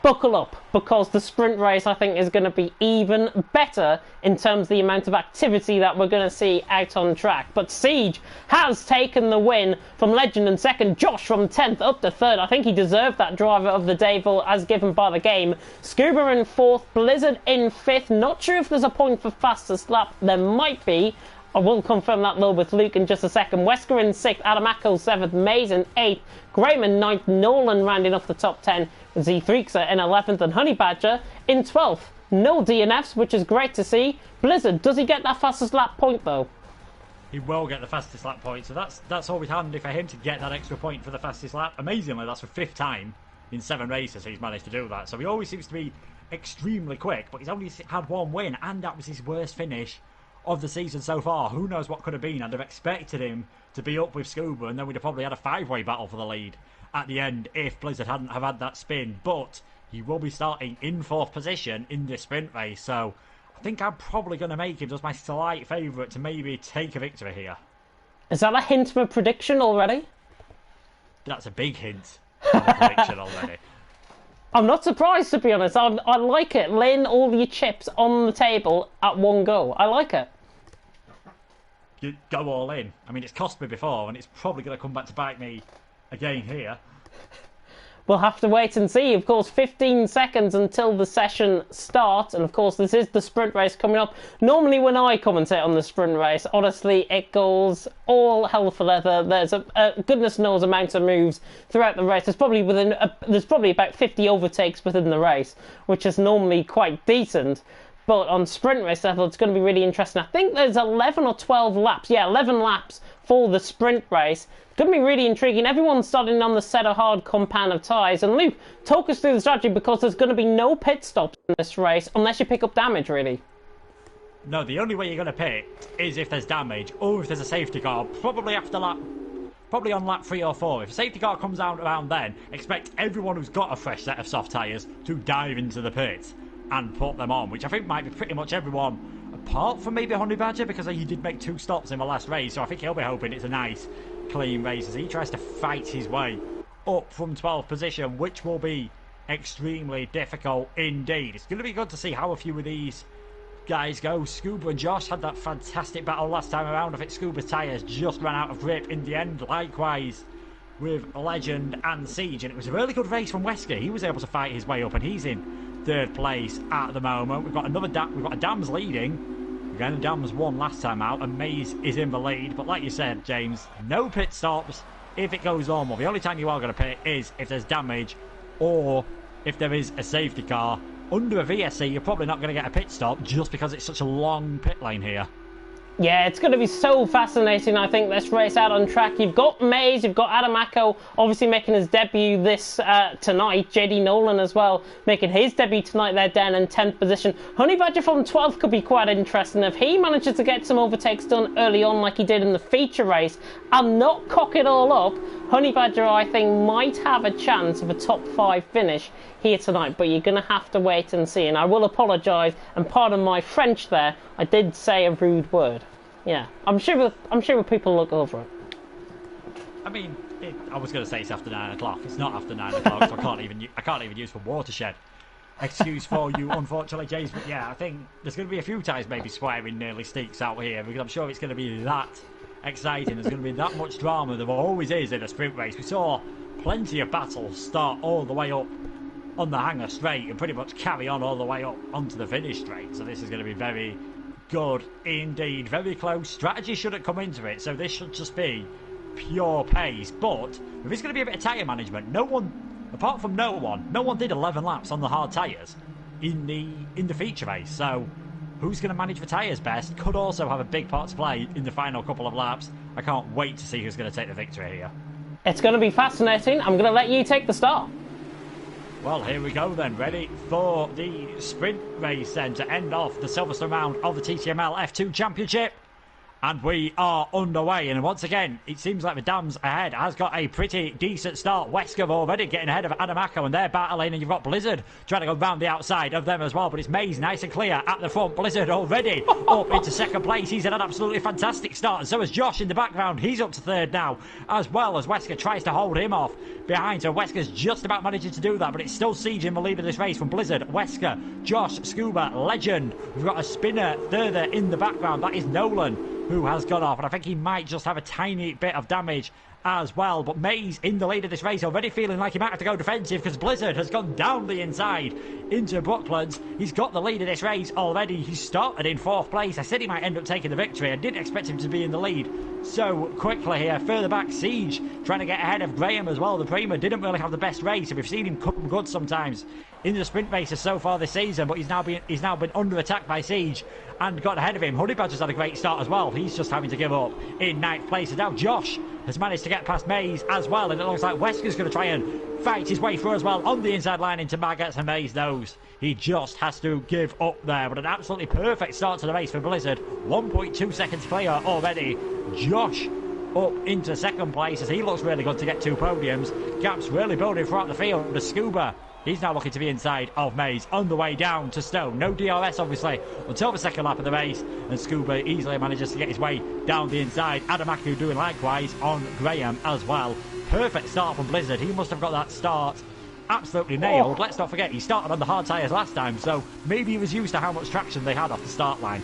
buckle up, because the sprint race I think is going to be even better in terms of the amount of activity that we're going to see out on track. But Siege has taken the win from Legend in second, Josh from 10th up to 3rd. I think he deserved that driver of the day vote as given by the game. Scuba in 4th, Blizzard in 5th. Not sure if there's a point for fastest lap. There might be. I will confirm that though with Luke in just a second. Wesker in 6th, Adamako 7th, Maze in 8th, Graham in 9th, Nolan rounding off the top 10, Z3 in 11th, and Honey Badger in 12th. No DNFs, which is great to see. Blizzard, does he get that fastest lap point though? He will get the fastest lap point, so that's always handy for him to get that extra point for the fastest lap. Amazingly, that's the 5th time in 7 races he's managed to do that, so he always seems to be extremely quick, but he's only had 1 win, and that was his worst finish of the season so far. Who knows what could have been? I'd have expected him to be up with Scuba, and then we'd have probably had a 5-way battle for the lead at the end if Blizzard hadn't have had that spin. But he will be starting in 4th position in this sprint race, so I think I'm probably going to make him just my slight favourite to maybe take a victory here. Is that a hint of a prediction already? That's a big hint of a prediction already. I'm not surprised, to be honest. I like it. Laying all your chips on the table at one go. I like it. You go all in. I mean, it's cost me before, and it's probably going to come back to bite me again here. We'll have to wait and see. Of course, 15 seconds until the session starts, and of course this is the sprint race coming up. Normally when I commentate on the sprint race, honestly, it goes all hell for leather. There's a goodness knows amount of moves throughout the race. There's probably about 50 overtakes within the race, which is normally quite decent. But on sprint race level, it's going to be really interesting. I think there's 11 or 12 laps. Yeah, 11 laps for the sprint race. It's going to be really intriguing. Everyone's starting on the set of hard compound of tyres. And Luke, talk us through the strategy, because there's going to be no pit stops in this race unless you pick up damage, really. No, the only way you're going to pit is if there's damage or if there's a safety car, probably on lap 3 or 4. If a safety car comes out around then, expect everyone who's got a fresh set of soft tyres to dive into the pit and put them on, which I think might be pretty much everyone, apart from maybe Honey Badger, because he did make 2 stops in the last race, so I think he'll be hoping it's a nice, clean race as he tries to fight his way up from 12th position, which will be extremely difficult indeed. It's going to be good to see how a few of these guys go. Scuba and Josh had that fantastic battle last time around. I think Scuba's tyres just ran out of grip in the end, likewise with Legend and Siege, and it was a really good race from Wesker. He was able to fight his way up, and he's in 3rd place at the moment. We've got a Dams leading. Again, the Dams won last time out, and Maze is in the lead. But like you said, James, no pit stops if it goes normal. The only time you are going to pit is if there's damage or if there is a safety car. Under a VSC, you're probably not going to get a pit stop just because it's such a long pit lane here. Yeah, it's going to be so fascinating, I think, this race out on track. You've got Mays, you've got Adamako obviously making his debut this tonight. JD Nolan as well making his debut tonight. They're down in 10th position. Honey Badger from 12th could be quite interesting if he manages to get some overtakes done early on like he did in the feature race and not cock it all up. Honey Badger, I think, might have a chance of a top 5 finish here tonight, but you're going to have to wait and see. And I will apologise, and pardon my French there, I did say a rude word. Yeah, I'm sure people look over it. I mean, I was going to say it's after 9 o'clock. It's not after 9 o'clock, so I can't even use for watershed. Excuse for you, unfortunately, James. But yeah, I think there's going to be a few times maybe swearing nearly sneaks out here, because I'm sure it's going to be that exciting. There's going to be that much drama. There always is in a sprint race. We saw plenty of battles start all the way up on the hanger straight and pretty much carry on all the way up onto the finish straight. So this is going to be very good indeed. Very close. Strategy shouldn't come into it, so this should just be pure pace. But if it's going to be a bit of tyre management, no one did 11 laps on the hard tyres in the feature race. So who's going to manage the tyres best could also have a big part to play in the final couple of laps. I can't wait to see who's going to take the victory here. It's going to be fascinating. I'm going to let you take the start. Well, here we go then, ready for the sprint race then to end off the Silverstone round of the TTML F2 Championship. And we are underway, and once again, it seems like the Dams ahead has got a pretty decent start. Wesker already getting ahead of Adamako, and they're battling, and you've got Blizzard trying to go round the outside of them as well, but it's Mays nice and clear at the front. Blizzard already up into second place. He's had an absolutely fantastic start, and so is Josh in the background. He's up to third now, as well as Wesker tries to hold him off behind, so Wesker's just about managing to do that, but it's still Siege in the lead of this race from Blizzard, Wesker, Josh, Scuba, Legend. We've got a spinner further in the background. That is Nolan, who has gone off, and I think he might just have a tiny bit of damage as well. But Mays in the lead of this race, already feeling like he might have to go defensive because Blizzard has gone down the inside into Brooklands. He's got the lead of this race already. He started in 4th place. I said he might end up taking the victory. I didn't expect him to be in the lead so quickly here. Further back, Siege trying to get ahead of Graham as well. The Prima didn't really have the best race, and we've seen him come good sometimes in the sprint races so far this season, but he's now been under attack by Siege and got ahead of him. Honey Badger's had a great start as well. He's just having to give up in 9th place, and now Josh has managed to get past Mays as well, and it looks like Wesker's going to try and fight his way through as well on the inside line into Maggots, and Mays knows he just has to give up there. But an absolutely perfect start to the race for Blizzard. 1.2 seconds clear already. Josh up into second place as he looks really good to get 2 podiums. Gaps really building throughout the field. The Scuba, he's now looking to be inside of Mays on the way down to Stone. No DRS, obviously, until the second lap of the race. And Scuba easily manages to get his way down the inside. Adamaku doing likewise on Graham as well. Perfect start from Blizzard. He must have got that start absolutely nailed. Let's not forget, he started on the hard tyres last time, so maybe he was used to how much traction they had off the start line.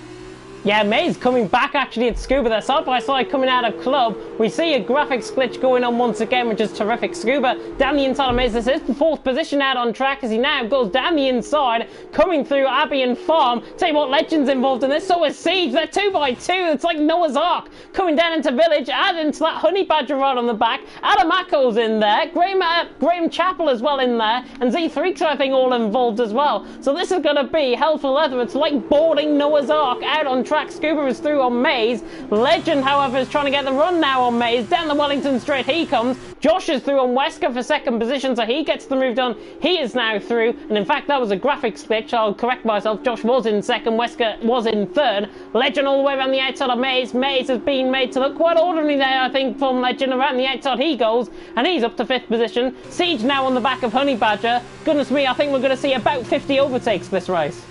Yeah, Mays coming back actually at Scuba. They're side by side coming out of club. We see a graphics glitch going on once again, which is terrific. Scuba down the inside of Mays. This is the 4th position out on track as he now goes down the inside, coming through Abbey and Farm. Tell you what, Legend's involved in this. So is Siege. They're 2x2. It's like Noah's Ark coming down into Village, add into that Honey Badger right on the back. Adamako's in there. Graham Chappell as well in there. And Z3's, I think, all involved as well. So this is going to be hell for leather. It's like boarding Noah's Ark out on track. Scuba is through on Mays. Legend, however, is trying to get the run now on Mays. Down the Wellington straight he comes. Josh is through on Wesker for second position, so he gets the move done. He is now through, and in fact that was a graphics glitch. I'll correct myself. Josh was in second, Wesker was in third. Legend all the way around the outside of Mays. Mays has been made to look quite ordinary there, I think, from Legend. Around the outside he goes, and he's up to 5th position. Siege now on the back of Honey Badger. Goodness me, I think we're going to see about 50 overtakes this race.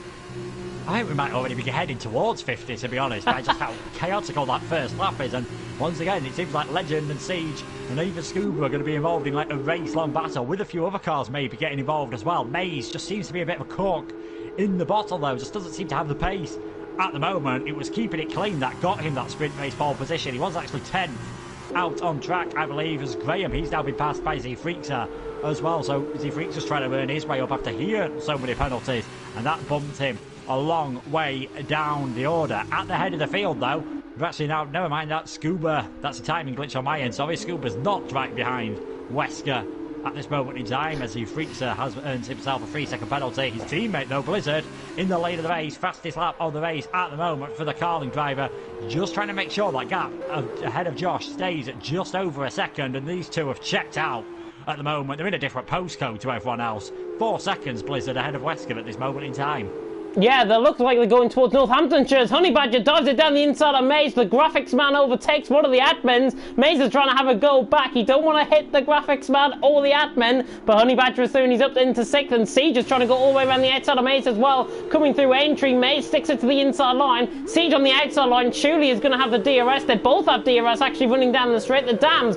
I think we might already be heading towards 50, to be honest, by just how chaotic all that first lap is. And once again, it seems like Legend and Siege and even Scuba are going to be involved in like a race-long battle, with a few other cars maybe getting involved as well. Mays just seems to be a bit of a cork in the bottle, though. Just doesn't seem to have the pace at the moment. It was keeping it clean that got him that sprint race pole position. He was actually 10th out on track, I believe, as Graham. He's now been passed by Z-Freakser as well. So Z-Freakser's just trying to earn his way up after he earned so many penalties, and that bumped him a long way down the order. At the head of the field, though, we've actually now, never mind that Scuba, that's a timing glitch on my end, sorry, Scuba's not right behind Wesker at this moment in time, as Freakser has earned himself a 3-second penalty. His teammate, though, Blizzard, in the lead of the race, fastest lap of the race at the moment for the Carling driver, just trying to make sure that gap ahead of Josh stays at just over a second, and these two have checked out at the moment. They're in a different postcode to everyone else. 4 seconds, Blizzard, ahead of Wesker at this moment in time. Yeah, they look like they're going towards Northamptonshire. Honey Badger dives it down the inside of Maze. The graphics man overtakes one of the admins. Maze is trying to have a go back. He don't want to hit the graphics man or the admin, but Honey Badger is through and he's up into 6th, and Siege is trying to go all the way around the outside of Maze as well. Coming through Aintree, Maze sticks it to the inside line. Siege on the outside line. Shuley is going to have the DRS. They both have DRS actually running down the straight. The Dams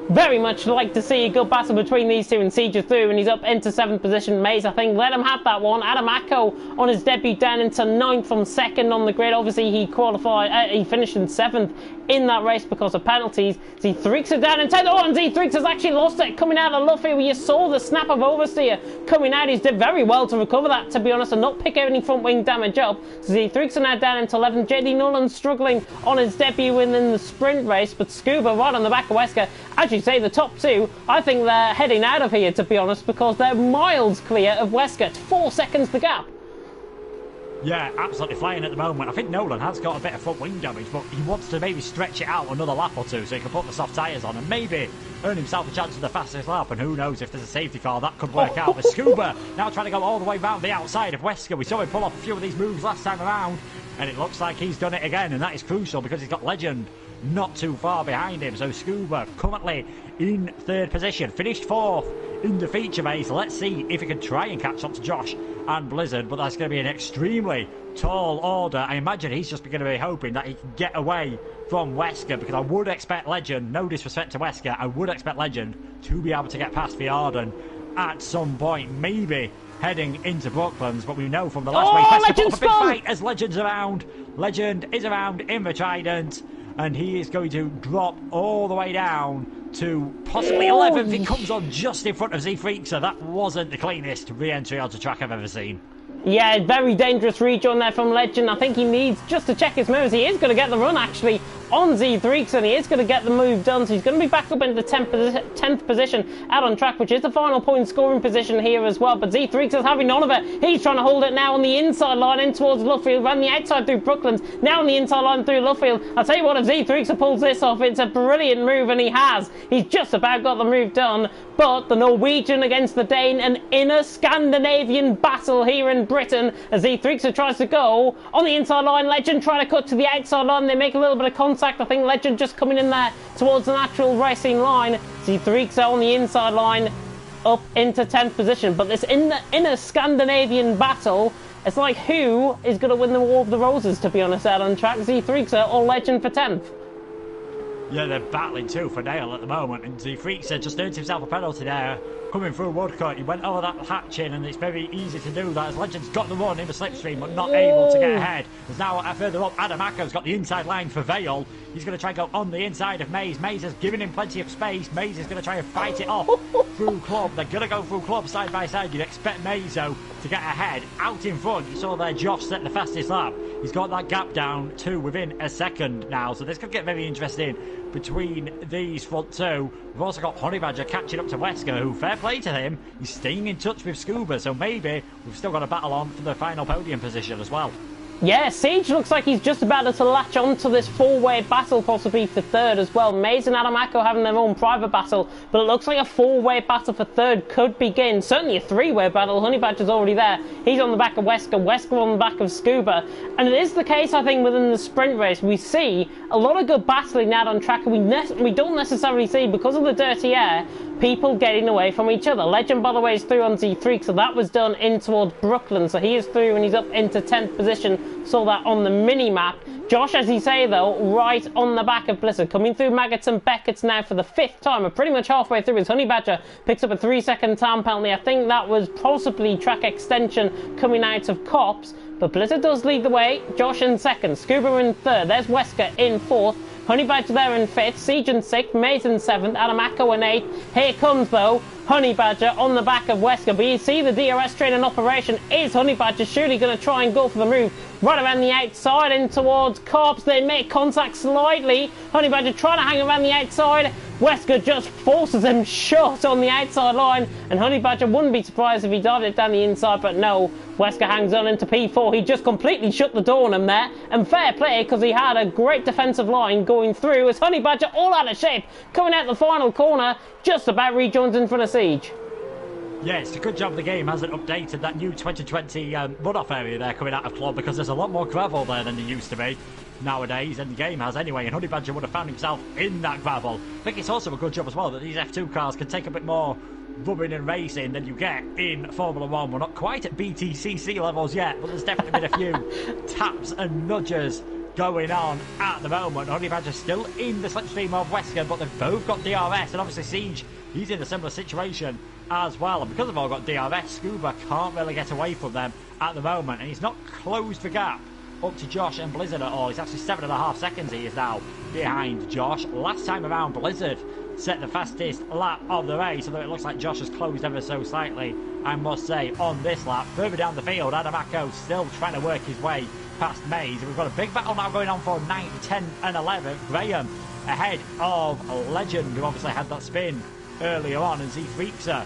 very much like to see a good battle between these two, and Siege is through and he's up into 7th position. Maze, I think, let him have that one. Adam Acko on his debut down into 9th from 2nd on the grid. Obviously he qualified, he finished in 7th in that race because of penalties. Z3 down in 10th. Oh, and Z3 has actually lost it coming out of Luffield. You saw the snap of Oversteer coming out. He's did very well to recover that, to be honest, and not pick any front wing damage up. Z3 now down into 11th. JD Nolan struggling on his debut in the sprint race, but Scuba right on the back of Wesker. As you say, the top two, I think they're heading out of here, to be honest, because they're miles clear of Wesker. 4 seconds the gap. Yeah, absolutely flying at the moment. I think Nolan has got a bit of front wing damage, but he wants to maybe stretch it out another lap or two so he can put the soft tyres on and maybe earn himself a chance of the fastest lap. And who knows, if there's a safety car, that could work out. But Scuba now trying to go all the way round the outside of Wesker. We saw him pull off a few of these moves last time around, and it looks like he's done it again, and that is crucial because he's got Legend not too far behind him. So Scuba currently in 3rd position, finished 4th in the feature race. Let's see if he can try and catch up to Josh and Blizzard, but that's going to be an extremely tall order. I imagine he's just going to be hoping that he can get away from Wesker, because I would expect Legend, no disrespect to Wesker, I would expect Legend to be able to get past Viarden at some point, maybe heading into Brooklands, but we know from the last race, Wesker put up a big fight as Legend's around. Legend is around in the Trident, and he is going to drop all the way down to possibly 11th. He comes on just in front of Z-Freak, so that wasn't the cleanest re-entry onto track I've ever seen. Yeah, very dangerous rejoin there from Legend. I think he needs just to check his moves. He is going to get the run, actually, on Z3, and he is going to get the move done. So he's going to be back up into 10th position out on track, which is the final point scoring position here as well. But Z3 is having none of it. He's trying to hold it now on the inside line in towards Luffield, ran the outside through Brooklands, now on the inside line through Luffield. I'll tell you what, if Z3 pulls this off, it's a brilliant move, and he has. He's just about got the move done. But the Norwegian against the Dane, an inner Scandinavian battle here in Britain, as Z3 tries to go on the inside line. Legend trying to cut to the outside line. They make a little bit of contact. I think Legend just coming in there towards the natural racing line. Z3 on the inside line up into 10th position. But this inner Scandinavian battle, it's like who is going to win the War of the Roses, to be honest, out on track. Z3 or Legend for 10th. Yeah, they're battling tooth for nail at the moment, and Z-Freak just earned himself a penalty there. Coming through Woodcourt, he went over that hatching, and it's very easy to do that as Legend's got the run in the slipstream but not able to get ahead. There's now further up, Adam Acko's got the inside line for Vale. He's going to try and go on the inside of Maze. Maze has given him plenty of space. Maze is going to try and fight it off through Club. They're going to go through Club side by side. You'd expect Maze, though, to get ahead. Out in front, you saw there Josh set the fastest lap. He's got that gap down to within a second now, so this could get very interesting between these front two. We've also got Honey Badger catching up to Wesker, who, fair play to him, he's staying in touch with Scuba, so maybe we've still got a battle on for the final podium position as well. Yeah, Siege looks like he's just about to latch on to this four-way battle, possibly for 3rd as well. Maze and Adam Acko having their own private battle, but it looks like a 4-way battle for 3rd could begin. Certainly a 3-way battle. Honey Badger's already there. He's on the back of Wesker. Wesker on the back of Scuba. And it is the case, I think, within the sprint race. We see a lot of good battling out on track, and we don't necessarily see, because of the dirty air, people getting away from each other. Legend, by the way, is through on Z3, so that was done in towards Brooklyn. So he is through and he's up into 10th position. Saw that on the mini-map. Josh, as you say, though, right on the back of Blizzard. Coming through Maggots and Beckett's now for the 5th time. We're pretty much halfway through as Honey Badger picks up a 3-second time penalty. I think that was possibly track extension coming out of Cops. But Blizzard does lead the way. Josh in 2nd. Scuba in 3rd. There's Wesker in 4th. Honey Badger there in 5th. Siege in 6th. Maze in 7th. Adam Acko in 8th. Here comes, though, Honey Badger on the back of Wesker. But you see the DRS train in operation. Is Honey Badger surely going to try and go for the move right around the outside in towards Corps? They make contact slightly. Honey Badger trying to hang around the outside. Wesker just forces him shut on the outside line, and Honey Badger wouldn't be surprised if he dived it down the inside, but no, Wesker hangs on into P4. He just completely shut the door on him there, and fair play because he had a great defensive line going through as Honey Badger, all out of shape, coming out the final corner, just about rejoins in front of Siege. Yeah, it's a good job the game hasn't updated that new 2020 runoff area there coming out of club, because there's a lot more gravel there than there used to be nowadays, and the game has anyway, and Honey Badger would have found himself in that gravel. I think it's also a good job as well that these F2 cars can take a bit more rubbing and racing than you get in Formula 1. We're not quite at BTCC levels yet, but there's definitely been a few taps and nudges going on at the moment. Honey Badger's still in the slipstream of Wesker, but they've both got DRS, and obviously Siege, he's in a similar situation as well, and because they've all got DRS, Scuba can't really get away from them at the moment, and he's not closed the gap up to Josh and Blizzard at all. He's actually 7.5 seconds he is now behind Josh. Last time around, Blizzard set the fastest lap of the race, although it looks like Josh has closed ever so slightly, I must say, on this lap. Further down the field, Adamako still trying to work his way past Mays. We've got a big battle now going on for 9, 10 and 11. Graham ahead of Legend, who obviously had that spin earlier on, and Z Freakser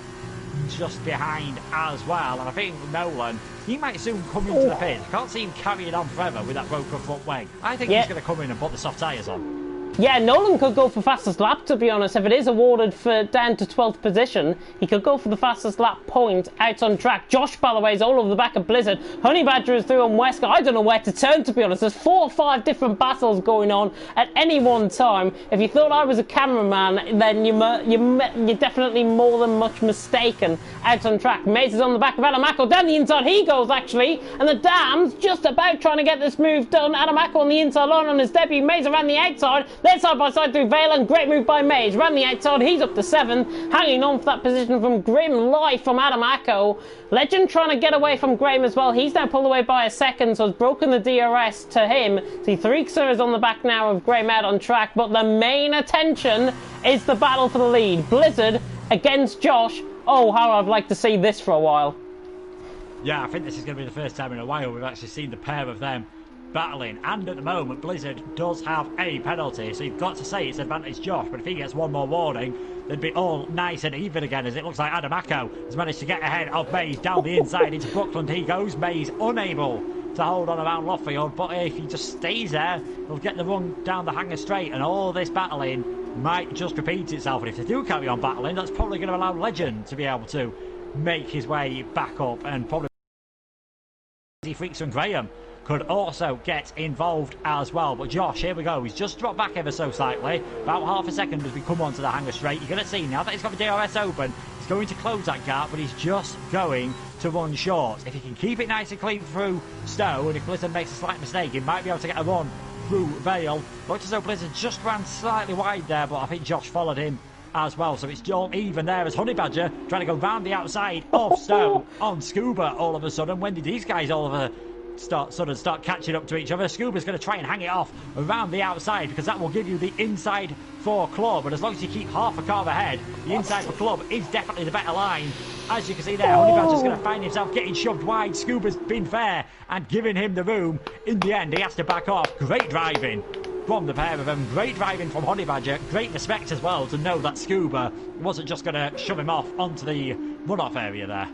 just behind as well. And I think Nolan, he might soon come into the pit. I can't see him carrying on forever with that broken front wing. I think he's going to come in and put the soft tyres on. Yeah, Nolan could go for fastest lap, to be honest. If it is awarded for down to 12th position, he could go for the fastest lap point out on track. Josh, by the way, is all over the back of Blizzard. Honey Badger is through on Wesker. I don't know where to turn, to be honest. There's 4 or 5 different battles going on at any one time. If you thought I was a cameraman, then you're definitely more than much mistaken out on track. Maze is on the back of Adamako. Down the inside he goes, actually. And the Dam's just about trying to get this move done. Adamako on the inside line on his debut. Maze around the outside. They're side by side through Valen. Great move by Maze. Ran the outside. He's up to 7th. Hanging on for that position from Grim. Life from Adamako. Legend trying to get away from Graham as well. He's now pulled away by a second, so has broken the DRS to him. See, Threekser is on the back now of Graham out on track, but the main attention is the battle for the lead. Blizzard against Josh. Oh, how I'd like to see this for a while. Yeah, I think this is going to be the first time in a while we've actually seen the pair of them battling, and at the moment Blizzard does have a penalty, so you've got to say it's advantage Josh, but if he gets one more warning, they'd be all nice and even again, as it looks like Adamako has managed to get ahead of Maze down the inside into Brookland. He goes. Maze unable to hold on around Loffield, but if he just stays there, he'll get the run down the hanger straight, and all this battling might just repeat itself. And if they do carry on battling, that's probably going to allow Legend to be able to make his way back up, and probably Freaks and Graham could also get involved as well. But Josh, here we go, he's just dropped back ever so slightly, about half a second as we come onto the hanger straight. You're going to see now that he's got the DRS open, he's going to close that gap, but he's just going to run short. If he can keep it nice and clean through Stowe, and if Blizzard makes a slight mistake, he might be able to get a run through Vale. Looks as though Blizzard just ran slightly wide there, but I think Josh followed him as well, so it's all even there as Honey Badger trying to go round the outside of Stowe on Scuba all of a sudden. When did these guys all of a start catching up to each other? Scuba's going to try and hang it off around the outside, because that will give you the inside for Club, and as long as you keep half a car ahead, the inside for Club is definitely the better line. As you can see there, Honey Badger's going to find himself getting shoved wide. Scuba's been fair and giving him the room. In the end, he has to back off. Great driving from the pair of them. Great driving from Honey Badger. Great respect as well to know that Scuba wasn't just going to shove him off onto the runoff area there.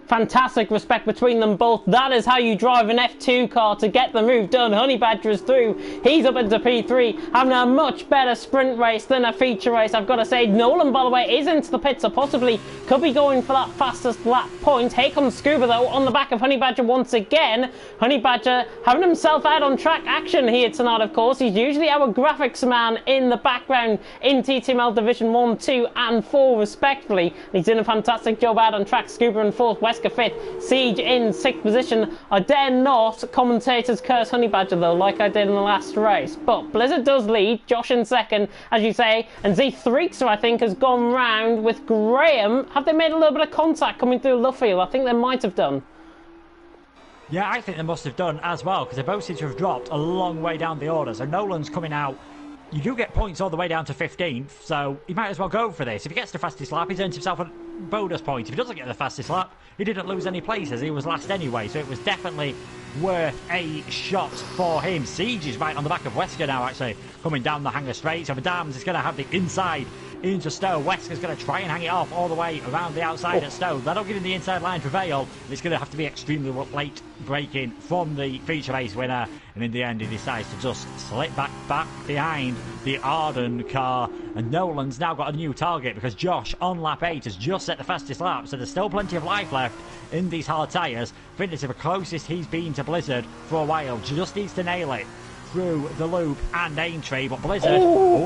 Fantastic respect between them both. That is how you drive an F2 car to get the move done. Honey Badger is through. He's up into P3, having a much better sprint race than a feature race, I've got to say. Nolan, by the way, is into the pit, so possibly could be going for that fastest lap point. Here comes Scuba, though, on the back of Honey Badger once again. Honey Badger having himself out on track action here tonight, of course. He's usually our graphics man in the background in TTML Division 1, 2 and 4, respectively. And he's doing a fantastic job out on track. Scuba in 4th, Wesker 5th, Siege in 6th position. I dare not commentators curse Honey Badger, though, like I did in the last race. But Blizzard does lead, Josh in 2nd, as you say, and Z Threekster, I think, has gone round with Graham. Have they made a little bit of contact coming through Luffield? I think they might have done. Yeah, I think they must have done as well, because they both seem to have dropped a long way down the order. So Nolan's coming out. You do get points all the way down to 15th, so he might as well go for this. If he gets the fastest lap, he's earned himself a bonus point. If he doesn't get the fastest lap, he didn't lose any places. He was last anyway, so it was definitely worth a shot for him. Siege is right on the back of Wesker now, actually, coming down the hanger straight. So Adams is going to have the inside into Stowe. Wesker's going to try and hang it off all the way around the outside at Stowe. That'll give him the inside line prevail. It's going to have to be extremely late braking from the feature race winner. And in the end, he decides to just slip back behind the Arden car. And Nolan's now got a new target because Josh on lap 8 has just set the fastest lap. So there's still plenty of life left in these hard tyres. I think this is the closest he's been to Blizzard for a while. Just needs to nail it through the loop and Aintree, but Blizzard,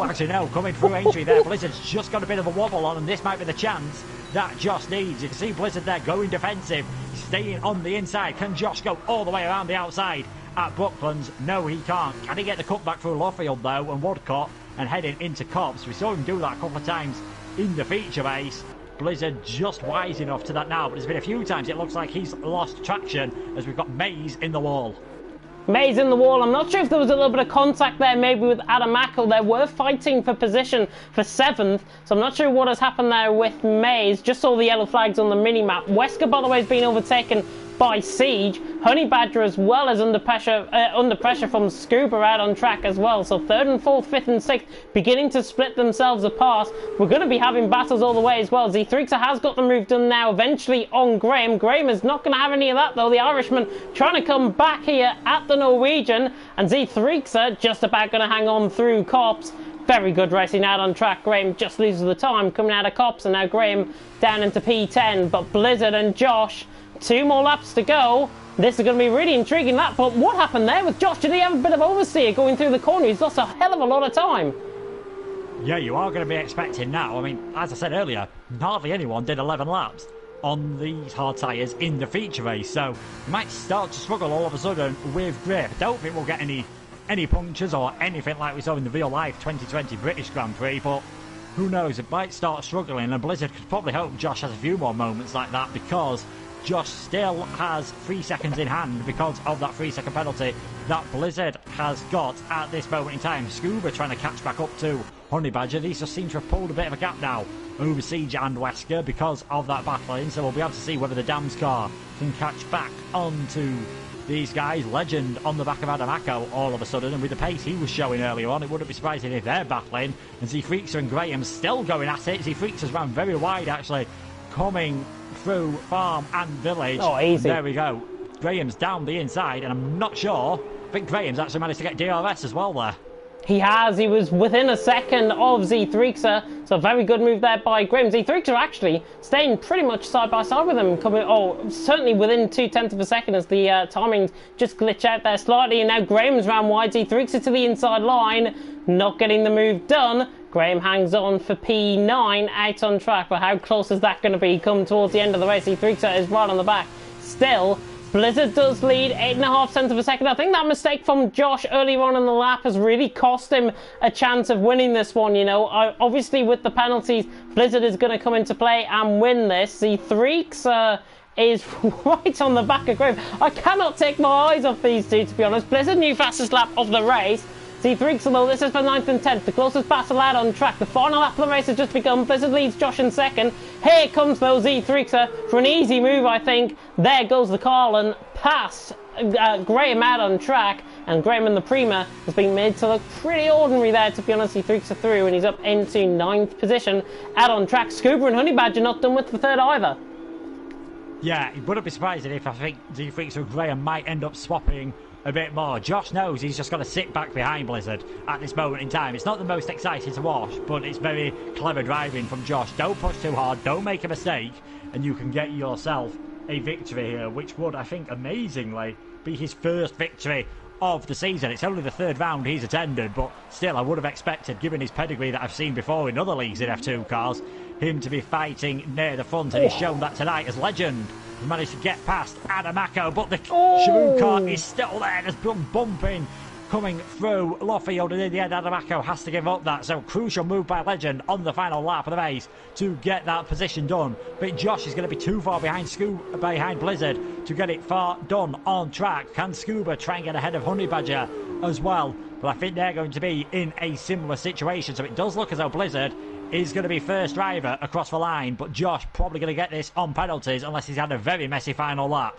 actually no, coming through Aintree there. Blizzard's just got a bit of a wobble on, and this might be the chance that Josh needs. You can see Blizzard there going defensive, staying on the inside. Can Josh go all the way around the outside at Brooklands? No, he can't. Can he get the cutback through Luffield though, and Woodcote, and heading into Cops? We saw him do that a couple of times in the feature race. Blizzard just wise enough to that now, but there's been a few times it looks like he's lost traction as we've got Mays in the wall. Mays in the wall. I'm not sure if there was a little bit of contact there, maybe with Adamako. They were fighting for position for 7th, so I'm not sure what has happened there with Mays. Just saw the yellow flags on the mini-map. Wesker, by the way, has been overtaken by Siege. Honey Badger as well as under pressure from Scuba out on track as well. So 3rd and 4th, 5th and 6th beginning to split themselves apart. We're going to be having battles all the way as well. Z3xa has got the move done now eventually on Graham. Graham is not going to have any of that though. The Irishman trying to come back here at the Norwegian, and Z3xa just about going to hang on through Cops. Very good racing out on track. Graham just loses the time coming out of Cops, and now Graham down into P10. But Blizzard and Josh, 2 more laps to go. This is going to be really intriguing, that. But what happened there with Josh? Did he have a bit of oversteer going through the corner? He's lost a hell of a lot of time. Yeah, you are going to be expecting now. I mean, as I said earlier, hardly anyone did 11 laps on these hard tyres in the feature race. So you might start to struggle all of a sudden with grip. I don't think we'll get any punctures or anything like we saw in the real life 2020 British Grand Prix, but who knows, it might start struggling, and Blizzard could probably hope Josh has a few more moments like that, because Josh still has 3 seconds in hand because of that 3-second penalty that Blizzard has got at this moment in time. Scuba trying to catch back up to Honey Badger. These just seem to have pulled a bit of a gap now over Siege and Wesker because of that battling, so we'll be able to see whether the Dams car can catch back onto these guys. Legend on the back of Adamako all of a sudden, and with the pace he was showing earlier on, it wouldn't be surprising if they're battling. And Z3xa and Graham still going at it. Z3xa's ran very wide actually, coming through farm and village. Oh, easy. There we go. Graham's down the inside, and I'm not sure. I think Graham's actually managed to get DRS as well there. He has. He was within a second of Z3xa, so very good move there by Graham. Z3xa actually staying pretty much side by side with him, coming, certainly within 0.2 of a second as the timings just glitch out there slightly, and now Graham's ran wide. Z3xa to the inside line, not getting the move done. Graham hangs on for P9 out on track, but how close is that going to be come towards the end of the race? Z3xa is right on the back. Still, Blizzard does lead 8.5 of a second. I think that mistake from Josh earlier on in the lap has really cost him a chance of winning this one, you know. Obviously, with the penalties, Blizzard is going to come into play and win this. Z3xa is right on the back of Graham. I cannot take my eyes off these two, to be honest. Blizzard, new fastest lap of the race. Z3xa, though, this is for 9th and 10th. The closest battle out on track. The final lap of the race has just begun. Blizzard leads Josh in 2nd. Here comes, though, Z3xa for an easy move, I think. There goes the Carlin past Graham out on track. And Graham in the Prima has been made to look pretty ordinary there, to be honest. Z3xa through, and he's up into 9th position out on track. Scuba and Honey Badger not done with the 3rd either. Yeah, it wouldn't be surprising if I think Z3xa and Graham might end up swapping a bit more. Josh knows he's just got to sit back behind Blizzard at this moment in time. It's not the most exciting to watch, but it's very clever driving from Josh. Don't push too hard, don't make a mistake, and you can get yourself a victory here, which would, I think, amazingly be his first victory of the season. It's only the 3rd round he's attended, but still I would have expected, given his pedigree that I've seen before in other leagues in F2 cars, him to be fighting near the front, and he's shown that tonight as Legend. He managed to get past Adamako, but the Shaboom car is still there. There's bumping coming through Luffield, and in the end Adamako has to give up that. So crucial move by Legend on the final lap of the race to get that position done. But Josh is going to be too far behind Blizzard to get it far done on track. Can Scuba try and get ahead of Honey Badger as well? But I think they're going to be in a similar situation. So it does look as though Blizzard is going to be first driver across the line, but Josh probably going to get this on penalties unless he's had a very messy final lap.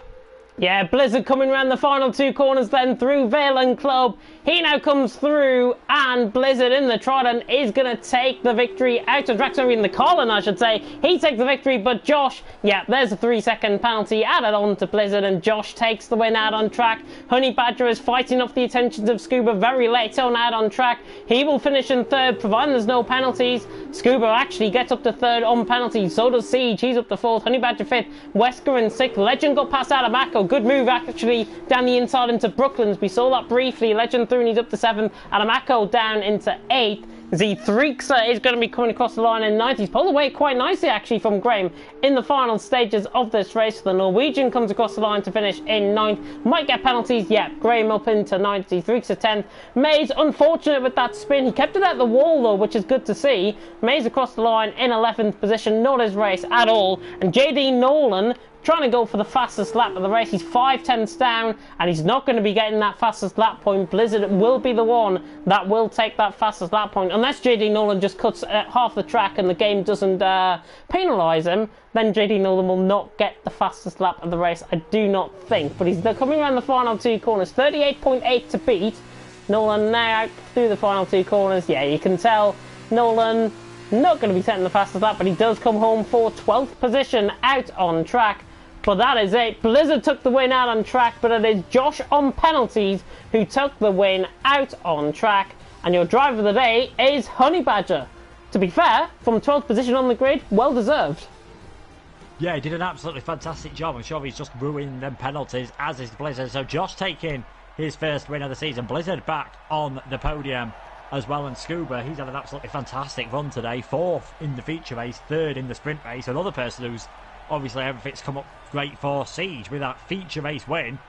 Yeah, Blizzard coming around the final two corners then through Valen Club. He now comes through, and Blizzard in the Trident is going to take the victory out of track. Sorry, in the Colin, I should say. He takes the victory, but Josh, yeah, there's a 3-second penalty added on to Blizzard, and Josh takes the win out on track. Honey Badger is fighting off the attentions of Scuba very late on out on track. He will finish in third, providing there's no penalties. Scuba actually gets up to third on penalties. So does Siege. He's up to fourth. Honey Badger fifth. Wesker in sixth. Legend got past Adamako. Good move actually down the inside into Brooklands. We saw that briefly. Legend through and he's up to 7th. Adamako down into 8th. Z3xa is going to be coming across the line in 9th. He's pulled away quite nicely actually from Graham in the final stages of this race. The Norwegian comes across the line to finish in 9th. Might get penalties. Yeah, Graham up into 9th. Z3xa 10th. Mays unfortunate with that spin. He kept it at the wall though, which is good to see. Mays across the line in 11th position. Not his race at all. And JD Nolan trying to go for the fastest lap of the race. He's 5 tenths down, and he's not going to be getting that fastest lap point. Blizzard will be the one that will take that fastest lap point. Unless JD Nolan just cuts half the track and the game doesn't penalise him, then JD Nolan will not get the fastest lap of the race, I do not think. But they're coming around the final two corners. 38.8 to beat. Nolan now out through the final two corners. Yeah, you can tell Nolan not going to be setting the fastest lap, but he does come home for 12th position out on track. But that is it. Blizzard took the win out on track, but it is Josh on penalties who took the win out on track. And your driver of the day is Honey Badger. To be fair, from 12th position on the grid, well deserved. Yeah, he did an absolutely fantastic job. I'm sure he's just ruining them penalties, as is Blizzard. So Josh taking his first win of the season. Blizzard back on the podium as well, and Scuba, he's had an absolutely fantastic run today. 4th in the feature race, 3rd in the sprint race. Another person who's obviously everything's come up great for Siege with that feature race win.